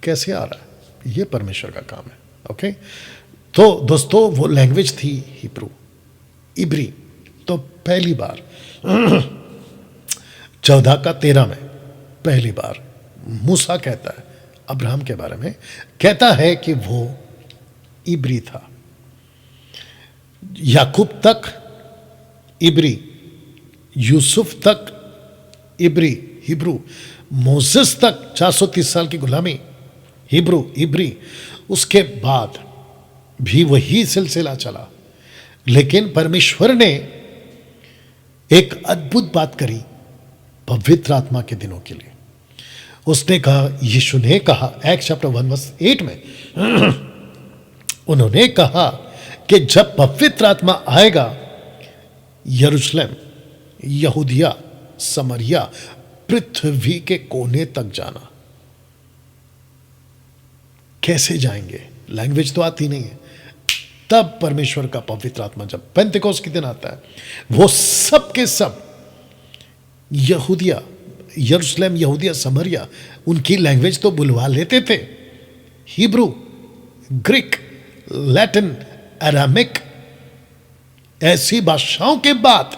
कैसे आ रहा है? ये परमेश्वर का काम है। ओके, तो दोस्तों वो लैंग्वेज थी हिब्रू, इब्री। तो पहली बार 14:13 में पहली बार मूसा कहता है अब्राहम के बारे में, कहता है कि वो इब्री था। याकूब तक इब्री, यूसुफ तक इब्री, हिब्रू, मोसेस तक 430 साल की गुलामी, हिब्रू, इब्री। उसके बाद भी वही सिलसिला चला, लेकिन परमेश्वर ने एक अद्भुत बात करी पवित्र आत्मा के दिनों के लिए। उसने कहा, यीशु ने कहा एक्ट चैप्टर 1:8 में उन्होंने कहा कि जब पवित्र आत्मा आएगा, यरूशलेम, यहूदिया, समरिया, पृथ्वी के कोने तक जाना। कैसे जाएंगे? लैंग्वेज तो आती नहीं है। तब परमेश्वर का पवित्र आत्मा जब पेंतेकोस्त के दिन आता है, वो सब के सब यहूदिया, यरूशलेम, यहूदिया, समरिया, उनकी लैंग्वेज तो बुलवा लेते थे, हिब्रू, ग्रीक, लैटिन, अरामिक, ऐसी भाषाओं के बाद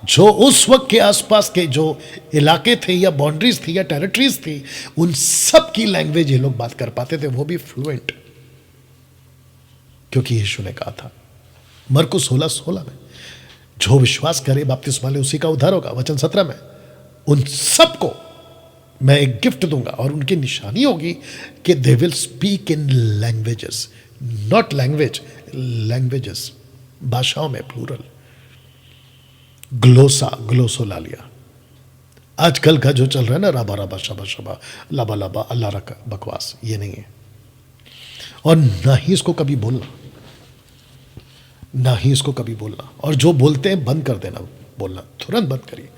जो उस वक्त के आसपास के जो इलाके थे या बाउंड्रीज थी या टेरिटरीज थी, उन सब की लैंग्वेज ये लोग बात कर पाते थे, वो भी फ्लुएंट। क्योंकि यीशु ने कहा था मरकुस 16:16 में, जो विश्वास करे बपतिस्मा ले उसी का उद्धार होगा। वचन 17 में, उन सबको मैं एक गिफ्ट दूंगा और उनकी निशानी होगी कि they will speak in languages, not language, languages, भाषाओं में प्लूरल। ग्लोसा, ग्लोसो ला लिया। आजकल का जो चल रहा है ना, राबा राबा शबा शबा, लाबा लाबा, अल्लाह रखा, बकवास, ये नहीं है। और ना ही इसको कभी बोलना, ना ही इसको कभी बोलना। और जो बोलते हैं बंद कर देना, बोलना तुरंत बंद करिए।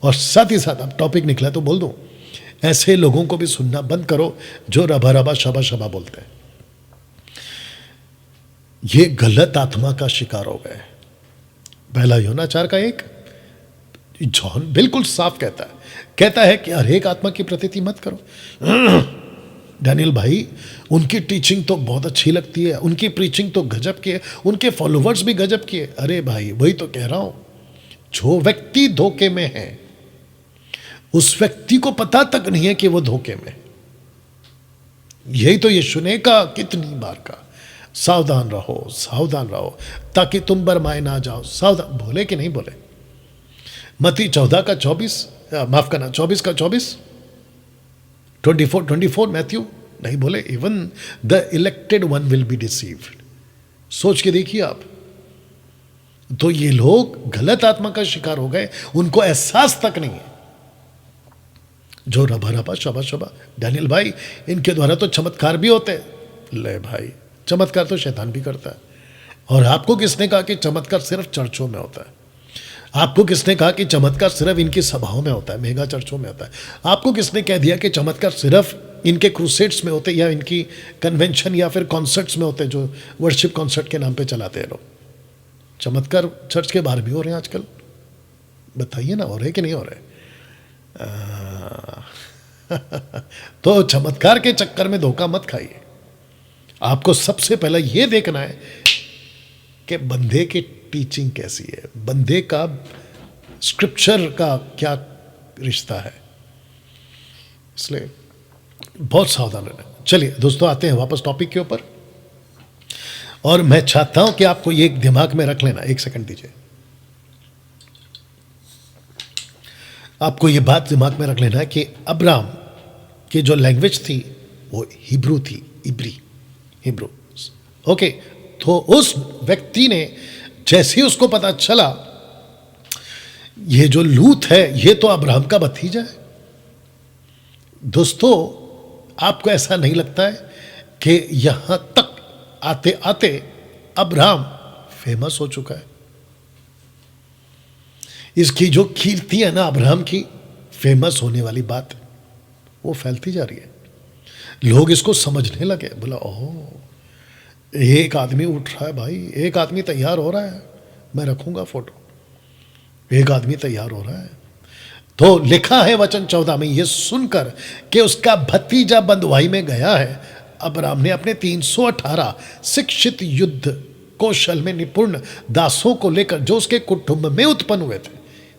और साथ ही साथ, अब टॉपिक निकला तो बोल दूं, ऐसे लोगों को भी सुनना बंद करो जो रबा रबा शबा शबा बोलते हैं। ये गलत आत्मा का शिकार हो गए। पहला यूहन्ना 4:1, जॉन बिल्कुल साफ कहता है कि हर एक आत्मा की प्रतीति मत करो। डैनियल भाई, उनकी टीचिंग तो बहुत अच्छी लगती है, उनकी प्रीचिंग तो गजब की है, उनके फॉलोवर्स भी गजब की है। अरे भाई, वही तो कह रहा हूं, जो व्यक्ति धोखे में है उस व्यक्ति को पता तक नहीं है कि वो धोखे में। यही तो यीशु ने कहा कितनी बार का, सावधान रहो, सावधान रहो ताकि तुम बरमाए ना जाओ। सावधान बोले कि नहीं बोले? मत्ती 14:24, माफ करना 24:24, 24 मैथ्यू नहीं बोले? Even the elected one will be deceived. सोच के देखिए आप। तो ये लोग गलत आत्मा का शिकार हो गए, उनको एहसास तक नहीं है। जो रबा रबा शबा शबा, डैनियल भाई, इनके द्वारा तो चमत्कार भी होते हैं। ले भाई, चमत्कार तो शैतान भी करता है। और आपको किसने कहा कि चमत्कार सिर्फ चर्चों में होता है? आपको किसने कहा कि चमत्कार सिर्फ इनकी सभाओं में होता है, मेगा चर्चों में होता है? आपको किसने कह दिया कि चमत्कार सिर्फ इनके क्रूसेड्स में होते या इनकी कन्वेंशन या फिर कॉन्सर्ट्स में होते हैं जो वर्शिप कॉन्सर्ट के नाम पे चलाते हैं लोग? चमत्कार चर्च के बाहर भी हो रहे हैं आजकल। बताइए ना, हो रहे कि नहीं हो रहे? तो चमत्कार के चक्कर में धोखा मत खाइए। आपको सबसे पहले यह देखना है कि बंदे की टीचिंग कैसी है, बंदे का स्क्रिप्चर का क्या रिश्ता है। इसलिए बहुत सावधान रहना। चलिए दोस्तों, आते हैं वापस टॉपिक के ऊपर। और मैं चाहता हूं कि आपको ये दिमाग में रख लेना, एक सेकंड दीजिए, आपको ये बात दिमाग में रख लेना है कि अब्राहम की जो लैंग्वेज थी वो हिब्रू थी, हिब्रू। ओके, तो उस व्यक्ति ने जैसे ही उसको पता चला ये जो लूत है ये तो अब्राहम का भतीजा है। दोस्तों, आपको ऐसा नहीं लगता है कि यहां तक आते आते अब्राहम फेमस हो चुका है? इसकी जो कीर्ति है ना अब्राहम की, फेमस होने वाली बात, वो फैलती जा रही है। लोग इसको समझने लगे, बोला ओह एक आदमी उठ रहा है भाई, एक आदमी तैयार हो रहा है, मैं रखूंगा फोटो, एक आदमी तैयार हो रहा है। तो लिखा है वचन 14 में, ये सुनकर कि उसका भतीजा बंधुआई में गया है, अब्राहम ने अपने 318 शिक्षित युद्ध कौशल में निपुण दासों को लेकर, जो उसके कुटुंब में उत्पन्न हुए थे,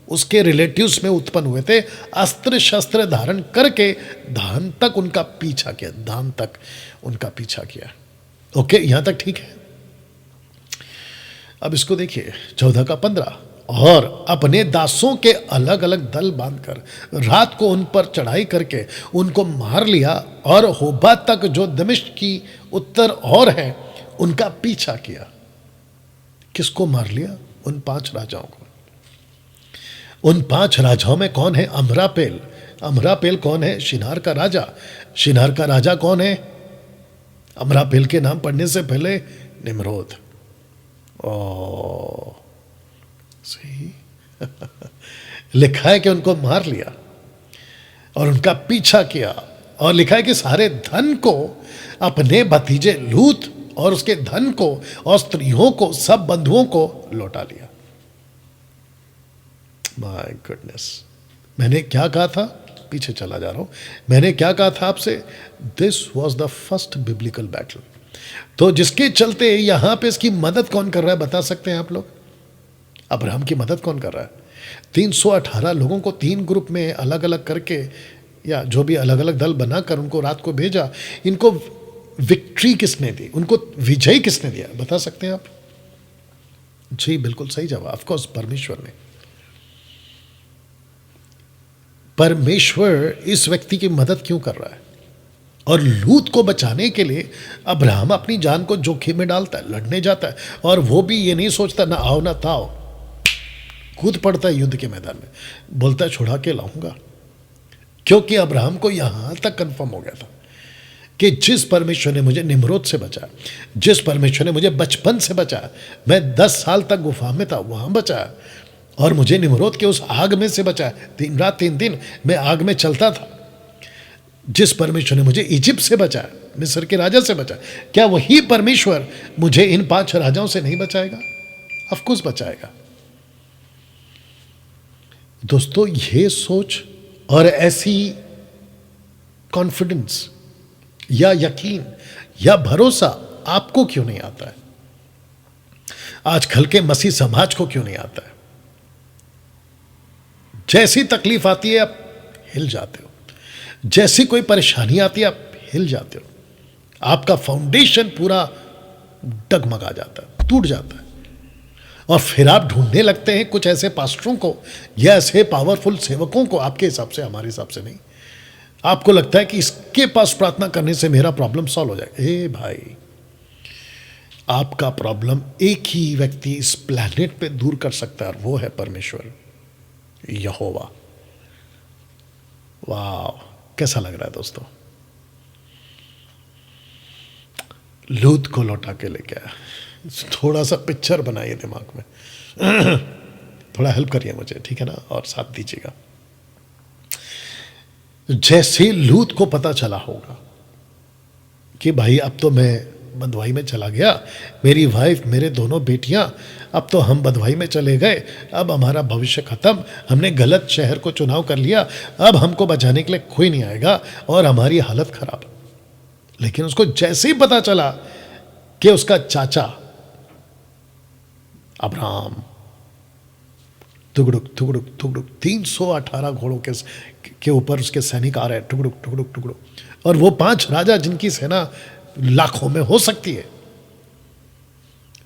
उसके रिलेटिव्स में उत्पन्न हुए थे, अस्त्र शस्त्र धारण करके धान तक उनका पीछा किया, धान तक उनका पीछा किया। ओके, यहां तक ठीक है। अब इसको देखिए 14 का 15, और अपने दासों के अलग अलग दल बांधकर रात को उन पर चढ़ाई करके उनको मार लिया, और होबा तक जो दमिश्क की उत्तर और है उनका पीछा किया। किसको मार लिया? उन 5 राजाओं को। उन 5 राजाओं में कौन है? अमरापेल। अमरापेल कौन है? शिनार का राजा। शिनार का राजा कौन है? अमरापेल के नाम पढ़ने से पहले निम्रोद। ओ सही लिखा है कि उनको मार लिया और उनका पीछा किया, और लिखा है कि सारे धन को, अपने भतीजे लूत और उसके धन को और स्त्रियों को, सब बंधुओं को लौटा लिया। माय गुडनेस, मैंने क्या कहा था? पीछे चला जा रहा हूं। मैंने क्या कहा था आपसे? This was the first biblical battle. तो जिसके चलते यहां पे इसकी मदद कौन कर रहा है, बता सकते हैं आप लोग? अब्राहम की मदद कौन कर रहा है? 318 लोगों को 3 ग्रुप में अलग अलग करके, या जो भी अलग अलग दल बनाकर उनको रात को भेजा। इनको विक्ट्री किसने दी? उनको विजय किसने दिया? बता सकते हैं आप? जी बिल्कुल सही जवाब, ऑफ कोर्स परमेश्वर ने। परमेश्वर इस व्यक्ति की मदद क्यों कर रहा है? और लूत को बचाने के लिए अब्राहम अपनी जान को जोखिम में डालता है, लड़ने जाता है, और वो भी ये नहीं सोचता ना आओ ना ताओ, कूद पड़ता है युद्ध के मैदान में, बोलता है छुड़ा के लाऊंगा। क्योंकि अब्राहम को यहां तक कंफर्म हो गया था कि जिस परमेश्वर ने मुझे निम्रोद से बचाया, जिस परमेश्वर ने मुझे बचपन से बचाया, मैं 10 साल तक गुफा में था, वहां बचाया, और मुझे निम्रोद के उस आग में से बचाया, 3 रात 3 दिन मैं आग में चलता था, जिस परमेश्वर ने मुझे इजिप्ट से बचाया, मिस्र के राजा से बचाया, क्या वही परमेश्वर मुझे इन 5 राजाओं से नहीं बचाएगा? ऑफ कोर्स बचाएगा। दोस्तों, ये सोच और ऐसी कॉन्फिडेंस या यकीन या भरोसा आपको क्यों नहीं आता है? आजकल के मसीह समाज को क्यों नहीं आता है? जैसी तकलीफ आती है आप हिल जाते हो, जैसी कोई परेशानी आती है आप हिल जाते हो, आपका फाउंडेशन पूरा डगमगा जाता है, टूट जाता है, और फिर आप ढूंढने लगते हैं कुछ ऐसे पास्टरों को या ऐसे पावरफुल सेवकों को, आपके हिसाब से, हमारे हिसाब से नहीं। आपको लगता है कि इसके पास प्रार्थना करने से मेरा प्रॉब्लम सॉल्व हो जाएगा। ए भाई, आपका प्रॉब्लम एक ही व्यक्ति इस प्लैनेट पे दूर कर सकता है, और वो है परमेश्वर, यहोवा। वाह, कैसा लग रहा है दोस्तों? लूत को लौटा के लेके आया। थोड़ा सा पिक्चर बनाइए दिमाग में, थोड़ा हेल्प करिए मुझे, ठीक है ना, और साथ दीजिएगा। जैसे लूत को पता चला होगा कि भाई अब तो मैं बंधुआई में चला गया, मेरी वाइफ, मेरे दोनों बेटियां, अब तो हम बंधुआई में चले गए, अब हमारा भविष्य खत्म, हमने गलत शहर को चुनाव कर लिया, अब हमको बचाने के लिए कोई नहीं आएगा और हमारी हालत खराब। लेकिन उसको जैसे ही पता चला कि उसका चाचा अब्राहम टुकड़ुक टुकड़ुक टुकड़ुक 318 घोड़ों के ऊपर उसके सैनिक आ रहे हैं, टुकड़ुक टुकड़ुक टुकड़ुक, और वो 5 राजा जिनकी सेना लाखों में हो सकती है।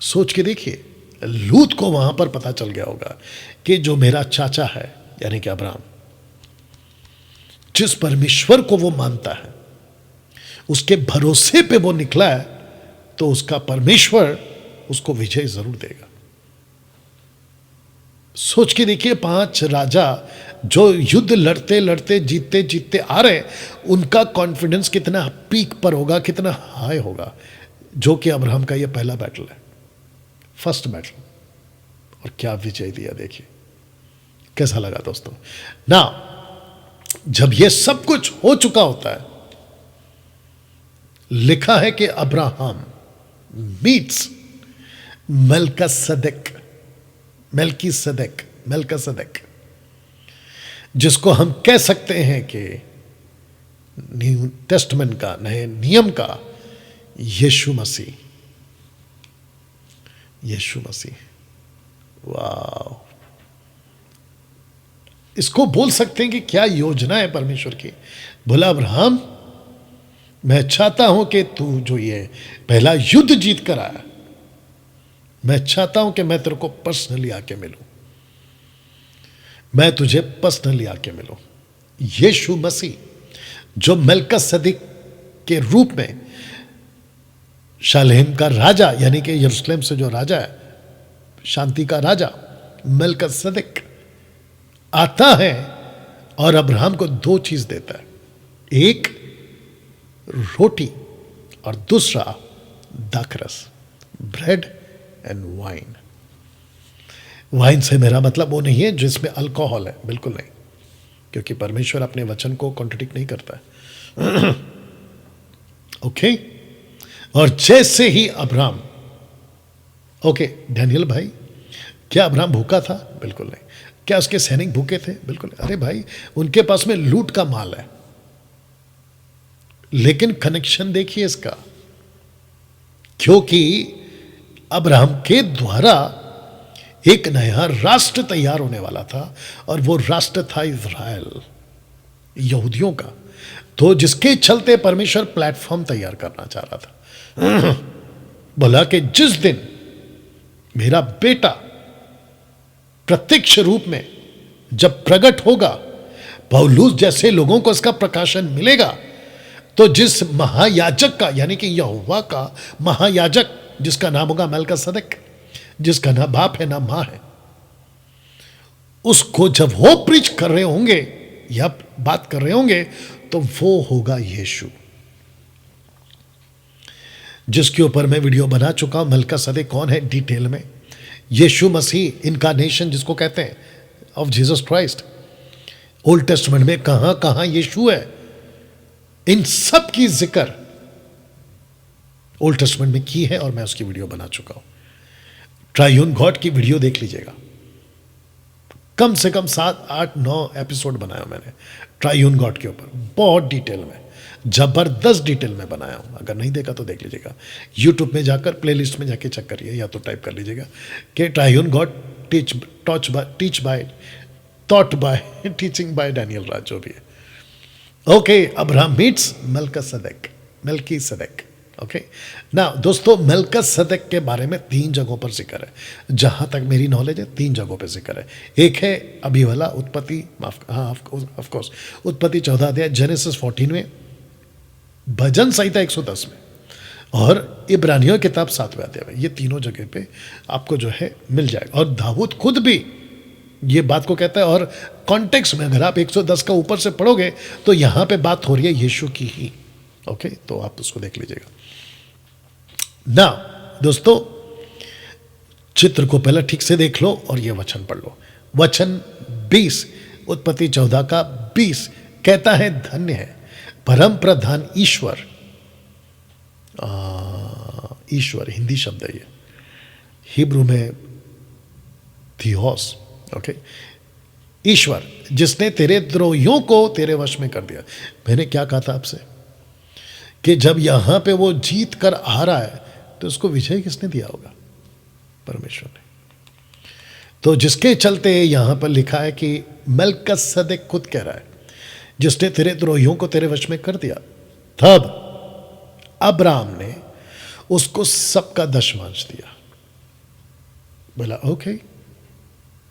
सोच के देखिए, लूत को वहां पर पता चल गया होगा कि जो मेरा चाचा है यानी कि अब्राहम, जिस परमेश्वर को वो मानता है, उसके भरोसे पे वो निकला है, तो उसका परमेश्वर उसको विजय जरूर देगा। सोच के देखिए, 5 राजा जो युद्ध लड़ते लड़ते जीतते जीतते आ रहे, उनका कॉन्फिडेंस कितना पीक पर होगा, कितना हाई होगा, जो कि अब्राहम का यह पहला बैटल है, फर्स्ट बैटल, और क्या विजय दिया। देखिए कैसा लगा दोस्तों ना। जब यह सब कुछ हो चुका होता है, लिखा है कि अब्राहम मीट्स मेल्किसदक, जिसको हम कह सकते हैं कि न्यू टेस्टमेंट का, नए नियम का यीशु मसीह। वाह, इसको बोल सकते हैं कि क्या योजना है परमेश्वर की। बोला, अब्राहम मैं चाहता हूं कि तू जो ये पहला युद्ध जीत कर आया, मैं चाहता हूं कि मैं तेरे को पर्सनली आके मिलूं, मैं तुझे पर्सनली आके मिलूं। यीशु मसीह जो मेल्किसदक के रूप में शालेम का राजा, यानी कि यरूशलेम से जो राजा है, शांति का राजा मेल्किसदक आता है और अब्राहम को 2 चीज देता है, एक रोटी और दूसरा दाखरस, ब्रेड एंड वाइन। वाइन से मेरा मतलब वो नहीं है जिसमें अल्कोहल है, बिल्कुल नहीं, क्योंकि परमेश्वर अपने वचन को कॉन्ट्रडिक्ट नहीं करता है। ओके। और जैसे ही अब्राहम, ओके डैनियल भाई, क्या अब्राहम भूखा था? बिल्कुल नहीं। क्या उसके सैनिक भूखे थे? बिल्कुल नहीं। अरे भाई, उनके पास में लूट का माल है। लेकिन कनेक्शन देखिए इसका, क्योंकि अब्राहम के द्वारा एक नया राष्ट्र तैयार होने वाला था, और वो राष्ट्र था इज़राइल, यहूदियों का। तो जिसके चलते परमेश्वर प्लेटफॉर्म तैयार करना चाह रहा था। बोला कि जिस दिन मेरा बेटा प्रत्यक्ष रूप में जब प्रकट होगा, पौलुस जैसे लोगों को इसका प्रकाशन मिलेगा, तो जिस महायाजक का, यानी कि यहोवा का महायाजक, जिसका नाम होगा मेल्किसदक, जिसका ना बाप है ना मां है, उसको जब वो प्रीच कर रहे होंगे या बात कर रहे होंगे, तो वो होगा यीशु, जिसके ऊपर मैं वीडियो बना चुका हूं। मेल्किसदक कौन है डिटेल में, यीशु मसीह, इनकारनेशन जिसको कहते हैं, of Jesus Christ. Old testament में कहां कहां यीशु है, इन सब की जिक्र ओल्ड टेस्टमेंट में की है, और मैं उसकी वीडियो बना चुका हूं। ट्राइयून गॉड की वीडियो देख लीजिएगा, कम से कम 7, 8, 9 एपिसोड बनाया मैंने ट्राइयून गॉड के ऊपर, बहुत डिटेल में, जबरदस्त डिटेल में बनाया हूं। अगर नहीं देखा तो देख लीजिएगा, यूट्यूब में जाकर प्लेलिस्ट में जाके चेक करिए, या तो टाइप कर लीजिएगा कि triune God thought by teaching by Daniel Raj, जो भी है। Okay, Abraham meets Melchizedek. Okay ना दोस्तों, मेल्किसदक के बारे में 3 जगहों पर जिक्र है, जहां तक मेरी नॉलेज है 3 जगहों पर जिक्र है। एक है अभी वाला उत्पत्ति, ऑफ कोर्स उत्पत्ति 14 अध्याय, जेनेसिस 14 में, भजन संहिता 110 में, और इब्रानियों किताब 7वें अध्याय में। ये तीनों जगह पे आपको जो है मिल जाएगा। और दाऊद खुद भी ये बात को कहता है, और कॉन्टेक्स्ट में अगर आप 110 का ऊपर से पढ़ोगे तो यहां पे बात हो रही है यीशु की ही। ओके, तो आप उसको देख लीजिएगा ना दोस्तों। चित्र को पहले ठीक से देख लो और ये वचन पढ़ लो। वचन 20, उत्पत्ति 14 का 20 कहता है, धन्य है परम प्रधान ईश्वर, ईश्वर हिंदी शब्द है ये, हिब्रू में थियोस, ओके, ईश्वर जिसने तेरे द्रोहियों को तेरे वश में कर दिया। मैंने क्या कहा था आपसे कि जब यहां पे वो जीत कर आ रहा है तो उसको विजय किसने दिया होगा? परमेश्वर ने। तो जिसके चलते यहां पर लिखा है कि मेल्किसेदेक खुद कह रहा है, जिसने तेरे द्रोहियों को तेरे वश में कर दिया, तब अब्राहम ने उसको सबका दशमांश दिया। बोला ओके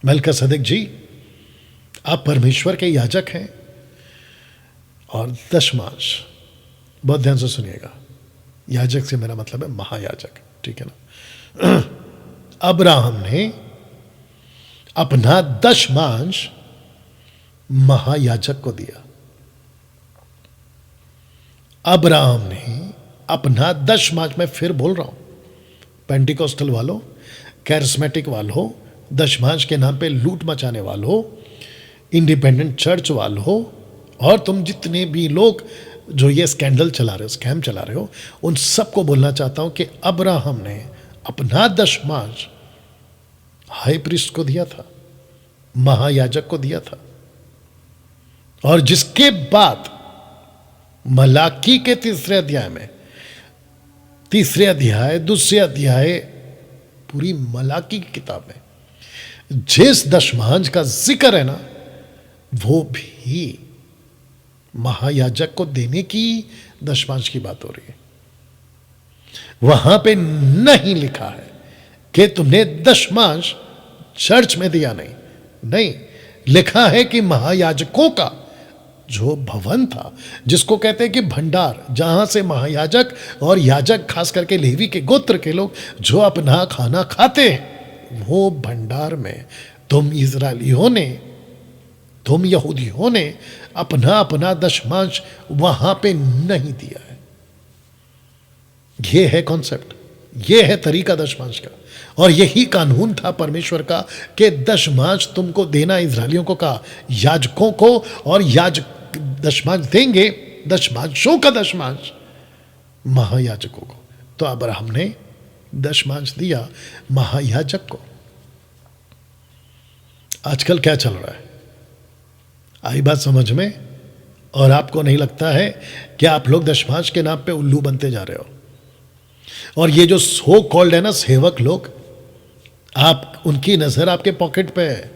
मेल्किसेदेक जी, आप परमेश्वर के याजक हैं और दशमांश, बहुत ध्यान से सुनिएगा, याजक से मेरा मतलब है महायाजक, ठीक है ना। अब्राहम ने अपना दशमांश महायाजक को दिया। अब्राहम ने अपना दशमांश, मैं फिर बोल रहा हूं, पेंटिकोस्टल वालों, कैरिस्मेटिक वालों, दशमांश के नाम पे लूट मचाने वालों, इंडिपेंडेंट चर्च वालों, और तुम जितने भी लोग जो ये स्कैंडल चला रहे हो, स्कैम चला रहे हो, उन सबको बोलना चाहता हूं कि अब्राहम ने अपना दशमांश हाई प्रीस्ट को दिया था, महायाजक को दिया था। और जिसके बाद मलाकी के तीसरे अध्याय में, तीसरे अध्याय, दूसरे अध्याय, पूरी मलाकी की किताब में जिस दशमांश का जिक्र है ना, वो भी महायाजक को देने की दशमांश की बात हो रही है। वहां पे नहीं लिखा है कि तुमने दशमांश चर्च में दिया, नहीं, लिखा है कि महायाजकों का जो भवन था, जिसको कहते हैं कि भंडार, जहां से महायाजक और याजक, खास करके लेवी के गोत्र के लोग जो अपना खाना खाते हैं, वो भंडार में तुम इजरायलियों ने, तुम यहूदियों ने अपना अपना दशमांश वहां पे नहीं दिया है। ये है कॉन्सेप्ट, ये है तरीका दशमांश का, और यही कानून था परमेश्वर का कि दशमांश तुमको देना, इजरायलियों को कहा, याजकों को, और याजक दशमांश देंगे, दशमांशों का दशमांश महायाजकों को। तो अब्राहम ने दशमांश दिया महायाजक को। आजकल क्या चल रहा है, आई बात समझ में? और आपको नहीं लगता है कि आप लोग दशमांश के नाम पे उल्लू बनते जा रहे हो? और ये जो सो कॉल्ड है ना सेवक लोग, आप उनकी नजर आपके पॉकेट पे है।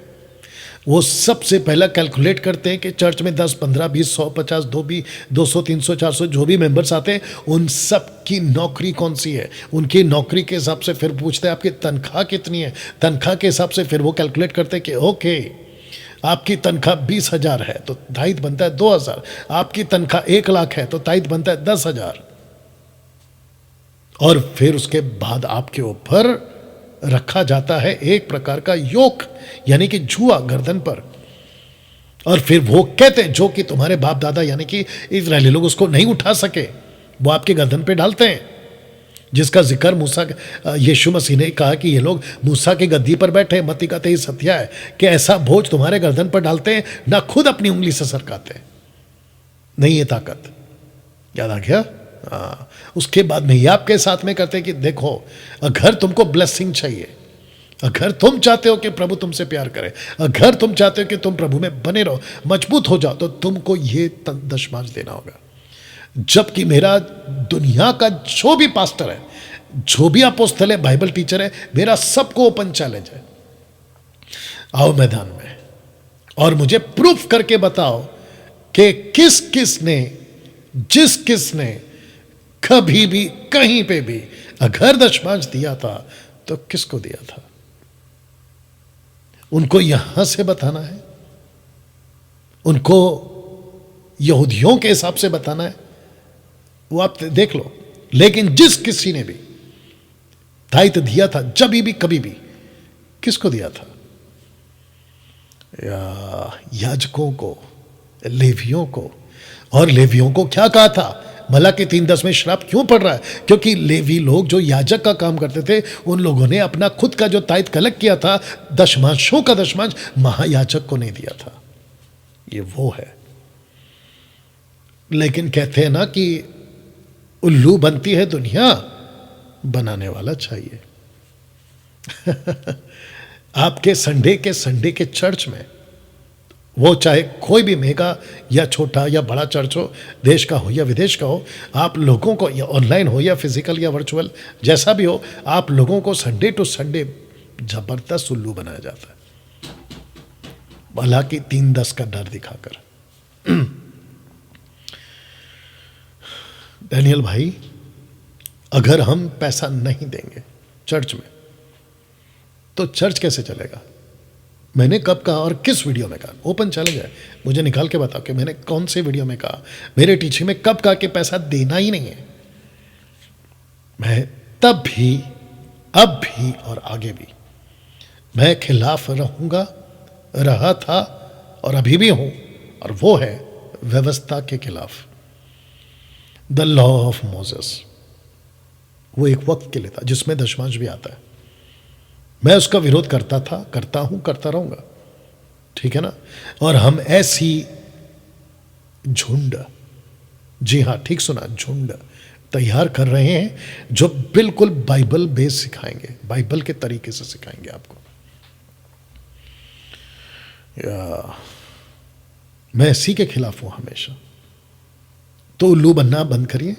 वो सबसे पहला कैलकुलेट करते हैं कि चर्च में 10, 15, 20, 100, 50, 200, 300, 400 जो भी मेंबर्स आते हैं, उन सब की नौकरी कौन सी है, उनकी नौकरी के हिसाब से फिर पूछते हैं आपकी तनख्वाह कितनी है, तनख्वाह के हिसाब से फिर वो कैलकुलेट करते हैं कि ओके आपकी तनख्वाह 20,000 है तो ताइद बनता है 2,000, आपकी तनख्वाह 1 लाख है तो ताइद बनता है 10,000, और फिर उसके बाद आपके ऊपर रखा जाता है एक प्रकार का योक, यानी कि जुआ गर्दन पर। और फिर वो कहते हैं जो कि तुम्हारे बाप दादा यानी कि इजरायली लोग उसको नहीं उठा सके, वो आपके गर्दन पे डालते हैं, जिसका जिक्र मूसा, यीशु मसीह ने कहा कि ये लोग मूसा की गद्दी पर बैठे, मत्ती का 23 अध्याय है, कि ऐसा बोझ तुम्हारे गर्दन पर डालते हैं, ना खुद अपनी उंगली से सरकाते हैं। नहीं, ये ताकत याद आ गया? उसके बाद में ये आपके साथ में करते हैं कि देखो, अगर तुमको ब्लेसिंग चाहिए, अगर तुम चाहते हो कि प्रभु तुमसे प्यार करे, अगर तुम चाहते हो कि तुम प्रभु में बने रहो, मजबूत हो जाओ, तो तुमको ये दशमांश देना होगा। जबकि मेरा दुनिया का जो भी पास्टर है, जो भी अपोस्तल है, बाइबल टीचर है, मेरा सबको ओपन चैलेंज है, आओ मैदान में और मुझे प्रूफ करके बताओ कि किस किस ने, जिस किस ने कभी भी कहीं पे भी अगर दशमांश दिया था तो किसको दिया था। उनको यहां से बताना है, उनको यहूदियों के हिसाब से बताना है, वो आप देख लो। लेकिन जिस किसी ने भी दायित्व दिया था, जब भी कभी भी, किसको दिया था? याजकों को, लेवियों को। और लेवियों को क्या कहा था? मलाकी 3:10 में श्राप क्यों पड़ रहा है? क्योंकि लेवी लोग जो याजक का काम करते थे, उन लोगों ने अपना खुद का जो तायत कलेक्ट किया था, दशमांशों का दशमांश महायाजक को नहीं दिया था। ये वो है। लेकिन कहते हैं ना कि उल्लू बनती है दुनिया, बनाने वाला चाहिए। आपके संडे के चर्च में, वो चाहे कोई भी मेगा या छोटा या बड़ा चर्च हो, देश का हो या विदेश का हो, आप लोगों को, या ऑनलाइन हो या फिजिकल या वर्चुअल, जैसा भी हो, आप लोगों को संडे टू संडे जबरदस्त उल्लू बनाया जाता है, हालांकि 3:10 का डर दिखाकर। डैनियल भाई, अगर हम पैसा नहीं देंगे चर्च में तो चर्च कैसे चलेगा? मैंने कब कहा और किस वीडियो में कहा? ओपन चैलेंज है, मुझे निकाल के बताओ कि मैंने कौन से वीडियो में कहा, मेरे टीचिंग में कब कहा कि पैसा देना ही नहीं है। मैं तब भी, अब भी और आगे भी मैं खिलाफ रहूंगा, रहा था और अभी भी हूं, और वो है व्यवस्था के खिलाफ। द लॉ ऑफ मोसेस, वो एक वक्त के लिए था जिसमें दशमांश भी आता है। मैं उसका विरोध करता था, करता हूं, करता रहूंगा, ठीक है ना। और हम ऐसी झुंड, जी हां ठीक सुना, झुंड तैयार कर रहे हैं जो बिल्कुल बाइबल बेस सिखाएंगे, बाइबल के तरीके से सिखाएंगे आपको। मैं इसी के खिलाफ हूं हमेशा। तो उल्लू बनना बंद करिए।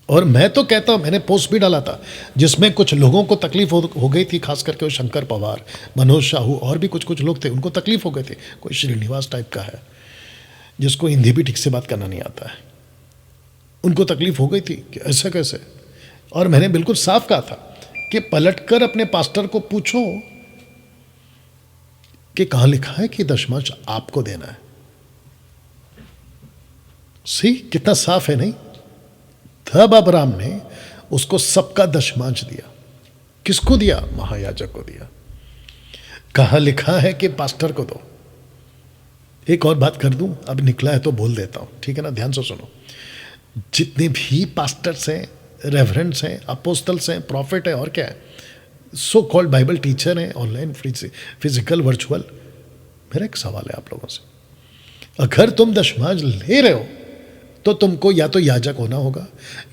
और मैं तो कहता हूं, मैंने पोस्ट भी डाला था जिसमें कुछ लोगों को तकलीफ हो गई थी, खास करके वो शंकर पवार, मनोज शाहू और भी कुछ लोग थे, उनको तकलीफ हो गए थे। कोई श्रीनिवास टाइप का है जिसको हिंदी भी ठीक से बात करना नहीं आता है, उनको तकलीफ हो गई थी कि ऐसे कैसे। और मैंने बिल्कुल साफ कहा था कि पलटकर अपने पास्टर को पूछो कि कहां लिखा है कि दशमांश आपको देना है। सी कितना साफ है, नहीं? तब अब्राहम ने उसको सबका दशमांश दिया। किसको दिया? महायाजक को दिया। कहां लिखा है कि पास्टर को दो? एक और बात कर दूं, अब निकला है तो बोल देता हूं, ठीक है ना, ध्यान से सुनो। जितने भी पास्टर्स हैं, रेवरेंड्स हैं, अपोस्टल्स हैं, प्रॉफिट है और क्या है, सो कॉल्ड बाइबल टीचर हैं, ऑनलाइन फिजिकल वर्चुअल, मेरा एक सवाल है आप लोगों से, अगर तुम दशमांश ले रहे हो तो तुमको या तो याजक होना होगा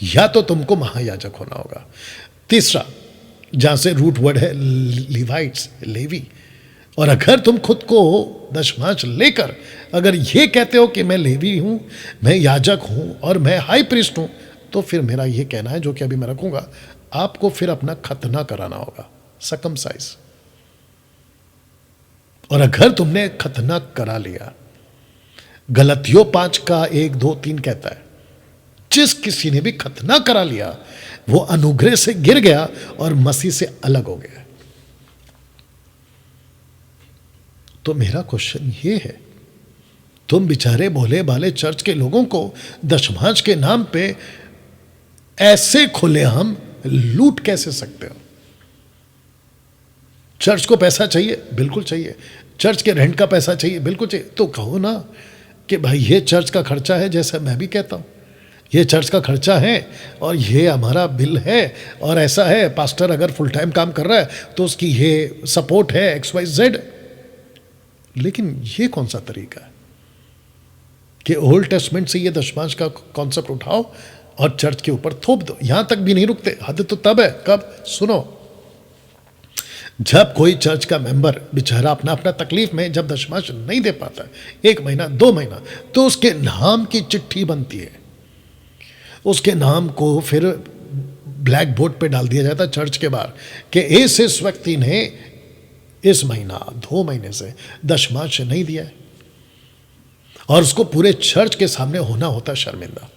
या तो तुमको महायाजक होना होगा। तीसरा, जहां से रूट वर्ड है लिवाइट्स, लेवी, और अगर तुम खुद को दशमांश लेकर अगर ये कहते हो कि मैं लेवी हूं, मैं याजक हूं और मैं हाई प्रीस्ट हूं, तो फिर मेरा ये कहना है, जो कि अभी मैं रखूंगा, आपको फिर अपना खतना कराना होगा, सकमसाइज। और अगर तुमने खतना करा लिया, गलतियों 5 का 1, 2, 3 कहता है, जिस किसी ने भी खतना करा लिया वो अनुग्रह से गिर गया और मसीह से अलग हो गया। तो मेरा क्वेश्चन ये है, तुम बेचारे भोले भाले चर्च के लोगों को दशमांश के नाम पे ऐसे खुलेआम लूट कैसे सकते हो? चर्च को पैसा चाहिए, बिल्कुल चाहिए। चर्च के रेंट का पैसा चाहिए, बिल्कुल चाहिए। तो कहो ना कि भाई ये चर्च का खर्चा है, जैसा मैं भी कहता हूँ ये चर्च का खर्चा है और ये हमारा बिल है और ऐसा है, पास्टर अगर फुल टाइम काम कर रहा है तो उसकी ये सपोर्ट है XYZ। लेकिन ये कौन सा तरीका है कि ओल्ड टेस्टमेंट से ये दशमांश का कॉन्सेप्ट उठाओ और चर्च के ऊपर थोप दो? यहां तक भी नहीं रुकते। हद तो तब है, कब? सुनो, जब कोई चर्च का मेंबर बेचारा अपना अपना तकलीफ में जब दशमांश नहीं दे पाता, 1 महीना 2 महीना, तो उसके नाम की चिट्ठी बनती है, उसके नाम को फिर ब्लैक बोर्ड पे डाल दिया जाता है चर्च के बाहर कि इस व्यक्ति ने इस महीना 2 महीने से दशमांश नहीं दिया है, और उसको पूरे चर्च के सामने होना होता शर्मिंदा।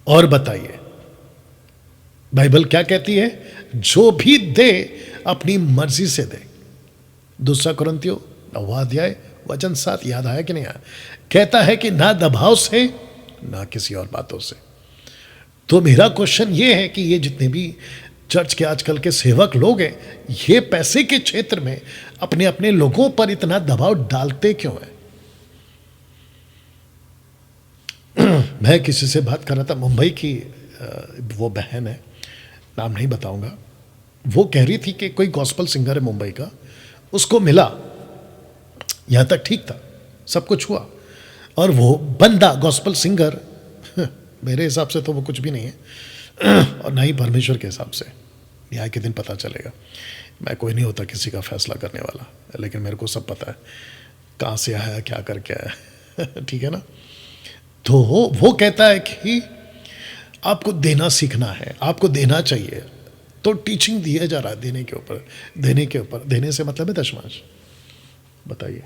और बताइए बाइबल क्या कहती है? जो भी दे अपनी मर्जी से दे। 2 कुरिन्थियों 9 अध्याय वचन 7, याद आया कि नहीं आया? कहता है कि ना दबाव से ना किसी और बातों से। तो मेरा क्वेश्चन ये है कि ये जितने भी चर्च के आजकल के सेवक लोग हैं, ये पैसे के क्षेत्र में अपने अपने लोगों पर इतना दबाव डालते क्यों है? मैं किसी से बात कर रहा था, मुंबई की वो बहन है, नाम नहीं बताऊंगा, वो कह रही थी कि कोई गॉस्पल सिंगर है मुंबई का, उसको मिला, यहाँ तक ठीक था, सब कुछ हुआ, और वो बंदा गॉस्पल सिंगर मेरे हिसाब से तो वो कुछ भी नहीं है, और ना ही परमेश्वर के हिसाब से। न्याय के दिन पता चलेगा। मैं कोई नहीं होता किसी का फैसला करने वाला, लेकिन मेरे को सब पता है कहाँ से आया, क्या करके आया। ठीक है ना। तो वो कहता है कि आपको देना सीखना है, आपको देना चाहिए, तो टीचिंग दिया जा रहा है देने के ऊपर, देने के ऊपर। देने से मतलब है दशमांश। बताइए,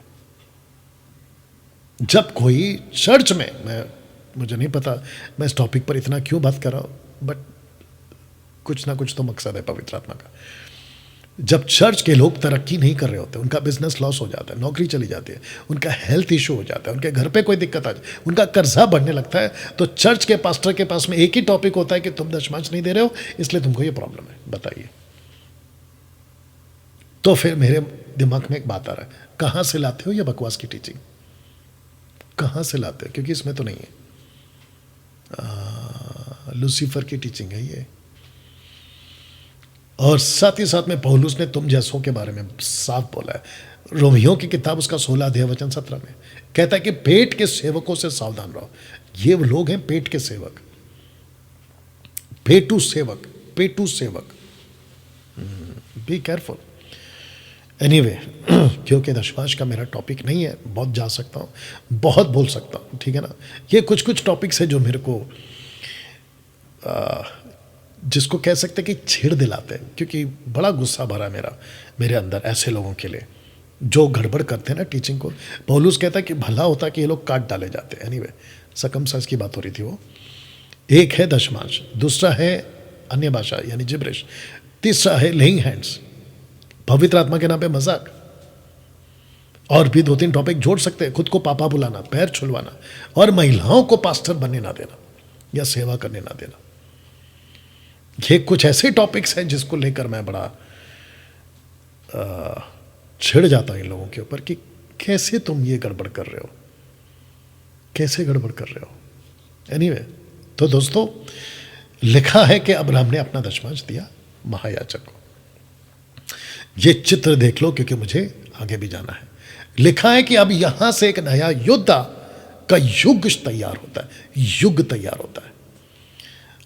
जब कोई चर्च में, मुझे नहीं पता मैं इस टॉपिक पर इतना क्यों बात कर रहा हूँ, बट कुछ ना कुछ तो मकसद है पवित्र आत्मा का। जब चर्च के लोग तरक्की नहीं कर रहे होते, उनका बिजनेस लॉस हो जाता है, नौकरी चली जाती है, उनका हेल्थ इशू हो जाता है, उनके घर पे कोई दिक्कत आ जाए, उनका कर्जा बढ़ने लगता है, तो चर्च के पास्टर के पास में एक ही टॉपिक होता है कि तुम दशमांश नहीं दे रहे हो, इसलिए तुमको ये प्रॉब्लम है। बताइए। तो फिर मेरे दिमाग में एक बात आ रहा है, कहाँ से लाते हो ये बकवास की टीचिंग, कहाँ से लाते हो? क्योंकि इसमें तो नहीं है, लूसीफर की टीचिंग है ये। और साथ ही साथ में पौलुस ने तुम जैसों के बारे में साफ बोला है। रोमियों की किताब उसका 16 अध्याय वचन 17 में कहता है कि पेट के सेवकों से सावधान रहो। ये वो लोग हैं पेट के सेवक, पेटू सेवक, पेटू सेवक। Be careful. एनीवे, क्योंकि दशमांश का मेरा टॉपिक नहीं है, बहुत जा सकता हूँ, बहुत बोल सकता हूँ, ठीक है ना। ये कुछ कुछ टॉपिक्स है जो मेरे को जिसको कह सकते कि छेड़ दिलाते हैं, क्योंकि बड़ा गुस्सा भरा मेरे अंदर ऐसे लोगों के लिए जो गड़बड़ करते हैं ना टीचिंग को। पौलुस कहता है कि भला होता कि ये लोग काट डाले जाते। एनीवे, सकमसाइज की बात हो रही थी वो। एक है दशमांश, दूसरा है अन्य भाषा यानी जिब्रिश, तीसरा है लेइंग हैंड्स, पवित्र आत्मा के नाम पे मजाक, और भी 2-3 टॉपिक जोड़ सकते हैं। खुद को पापा बुलाना, पैर छुलवाना, और महिलाओं को पास्टर बनने ना देना या सेवा करने ना देना। ये कुछ ऐसे टॉपिक्स हैं जिसको लेकर मैं बड़ा छिड़ जाता हूं इन लोगों के ऊपर कि कैसे तुम ये गड़बड़ कर रहे हो, कैसे गड़बड़ कर रहे हो। एनीवे, तो दोस्तों, लिखा है कि अब्राहम ने अपना दशमांश दिया महायाजक को। ये चित्र देख लो, क्योंकि मुझे आगे भी जाना है। लिखा है कि अब यहां से एक नया योद्धा का युग तैयार होता है, युग तैयार होता है,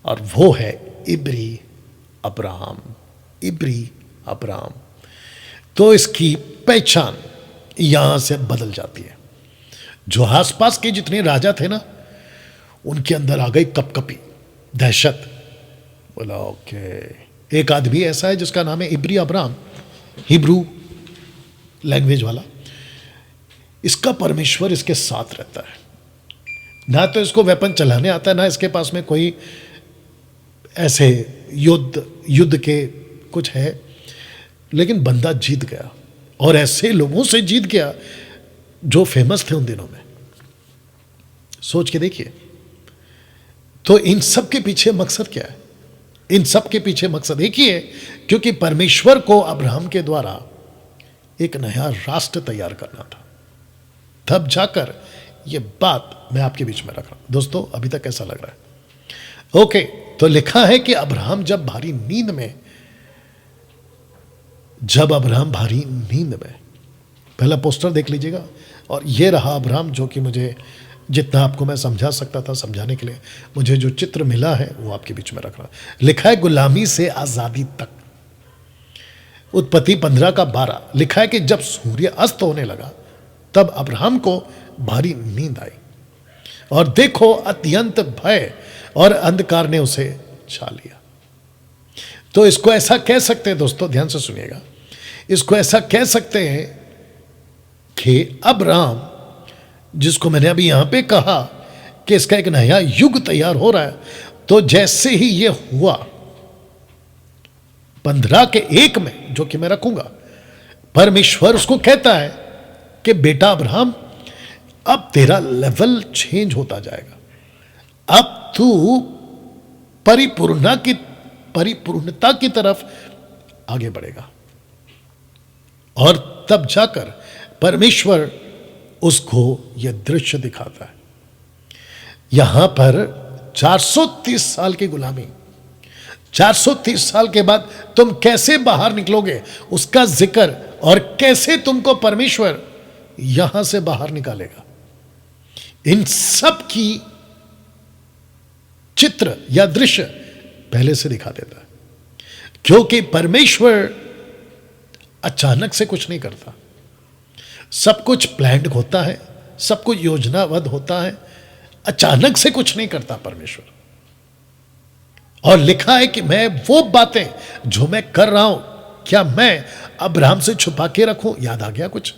और वो है इब्री अब्राहम। इब्री अब्राहम। तो इसकी पहचान यहां से बदल जाती है। जो आसपास के जितने राजा थे ना, उनके अंदर आ गई कपकपी, दहशत। बोला ओके, एक आदमी ऐसा है जिसका नाम है इब्री अब्राहम, हिब्रू लैंग्वेज वाला। इसका परमेश्वर इसके साथ रहता है। ना तो इसको वेपन चलाने आता है, ना इसके पास में कोई ऐसे युद्ध के कुछ है, लेकिन बंदा जीत गया, और ऐसे लोगों से जीत गया जो फेमस थे उन दिनों में। सोच के देखिए। तो इन सब के पीछे मकसद क्या है? इन सब के पीछे मकसद एक ही है, क्योंकि परमेश्वर को अब्राहम के द्वारा एक नया राष्ट्र तैयार करना था। तब जाकर यह बात मैं आपके बीच में रख रहा हूं। दोस्तों, अभी तक कैसा लग रहा है? ओके, तो लिखा है कि अब्राहम जब भारी नींद में, पहला पोस्टर देख लीजिएगा, और ये रहा अब्राहम, जो कि मुझे जितना आपको मैं समझा सकता था समझाने के लिए मुझे जो चित्र मिला है वो आपके बीच में रख रहा। लिखा है गुलामी से आजादी तक। उत्पत्ति 15:12 लिखा है कि जब सूर्य अस्त होने लगा तब अब्राहम को भारी नींद आई, और देखो अत्यंत भय और अंधकार ने उसे छा लिया। तो इसको ऐसा कह सकते हैं, दोस्तों ध्यान से सुनिएगा, इसको ऐसा कह सकते हैं कि अब्राहम, जिसको मैंने अभी यहां पे कहा कि इसका एक नया युग तैयार हो रहा है, तो जैसे ही ये हुआ 15:1 में, जो कि मैं रखूंगा, परमेश्वर उसको कहता है कि बेटा अब्राहम, अब तेरा लेवल चेंज होता जाएगा, अब तू परिपूर्णता की तरफ आगे बढ़ेगा। और तब जाकर परमेश्वर उसको यह दृश्य दिखाता है। यहां पर 430 साल की गुलामी, 430 साल के बाद तुम कैसे बाहर निकलोगे उसका जिक्र, और कैसे तुमको परमेश्वर यहां से बाहर निकालेगा, इन सब की चित्र या दृश्य पहले से दिखा देता है। क्योंकि परमेश्वर अचानक से कुछ नहीं करता, सब कुछ प्लान्ड होता है, सब कुछ योजनाबद्ध होता है, अचानक से कुछ नहीं करता परमेश्वर। और लिखा है कि मैं वो बातें जो मैं कर रहा हूं, क्या मैं अब्राहम से छुपा के रखूं? याद आ गया कुछ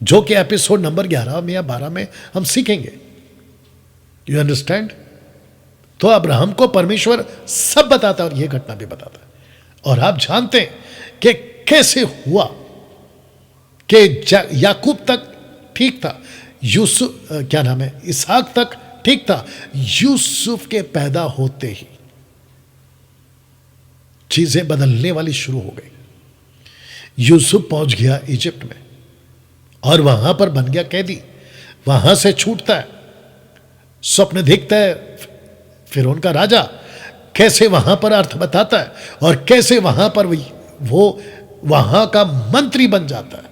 जो कि एपिसोड नंबर 11 में या 12 में हम सीखेंगे। You understand? तो अब्राहम को परमेश्वर सब बताता है और यह घटना भी बताता है। और आप जानते हैं कि कैसे हुआ कि याकूब तक ठीक था, यूसुफ क्या नाम है, इसहाक तक ठीक था, यूसुफ के पैदा होते ही चीजें बदलने वाली शुरू हो गई। यूसुफ पहुंच गया इजिप्ट में और वहां पर बन गया कैदी, वहां से छूटता है, स्वप्न देखता है फिरौन का राजा, कैसे वहां पर अर्थ बताता है और कैसे वहां पर वो वहां का मंत्री बन जाता है।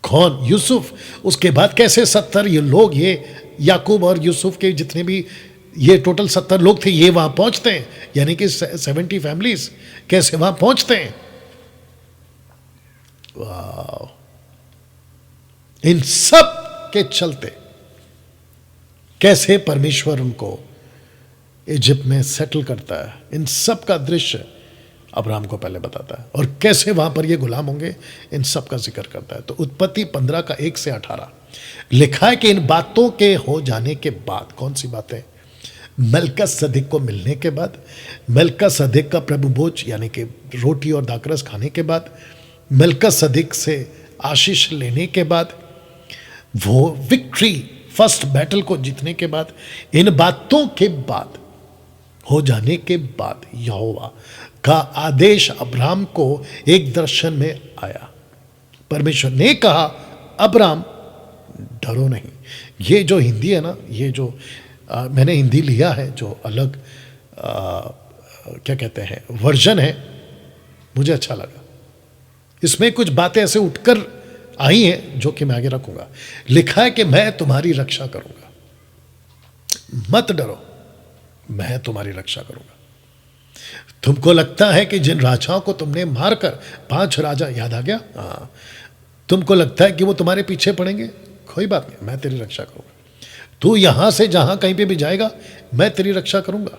कौन? यूसुफ। उसके बाद कैसे 70 ये लोग, ये याकूब और यूसुफ के जितने भी ये टोटल 70 लोग थे, ये वहां पहुंचते हैं, यानी कि 70 फैमिलीज कैसे वहां पहुंचते हैं। वाह! इन सब के चलते कैसे परमेश्वर उनको इजिप्ट में सेटल करता है, इन सब का दृश्य अब्राहम को पहले बताता है, और कैसे वहां पर ये गुलाम होंगे इन सब का जिक्र करता है। तो उत्पत्ति 15 का 1 से 18 लिखा है कि इन बातों के हो जाने के बाद, कौन सी बातें? मेल्किसदिक को मिलने के बाद, मेल्किसदिक का प्रभु भोज यानी कि रोटी और दाखरस खाने के बाद, मेल्किसदिक से आशीष लेने के बाद, वो विक्ट्री फर्स्ट बैटल को जीतने के बाद, इन बातों के बाद हो जाने के बाद यहोवा का आदेश अब्राहम को एक दर्शन में आया। परमेश्वर ने कहा, अब्राहम डरो नहीं। ये जो हिंदी है ना, ये जो मैंने हिंदी लिया है, जो अलग क्या कहते हैं वर्जन है, मुझे अच्छा लगा। इसमें कुछ बातें ऐसे उठकर आई हैं जो कि मैं आगे रखूंगा। लिखा है कि मैं तुम्हारी रक्षा करूंगा, मत डरो, मैं तुम्हारी रक्षा करूंगा। तुमको लगता है कि जिन राजाओं को तुमने मारकर, 5 राजा याद आ गया? हाँ, तुमको लगता है कि वो तुम्हारे पीछे पड़ेंगे? कोई बात नहीं, मैं तेरी रक्षा करूंगा। तू यहां से जहां कहीं पे भी जाएगा, मैं तेरी रक्षा करूंगा।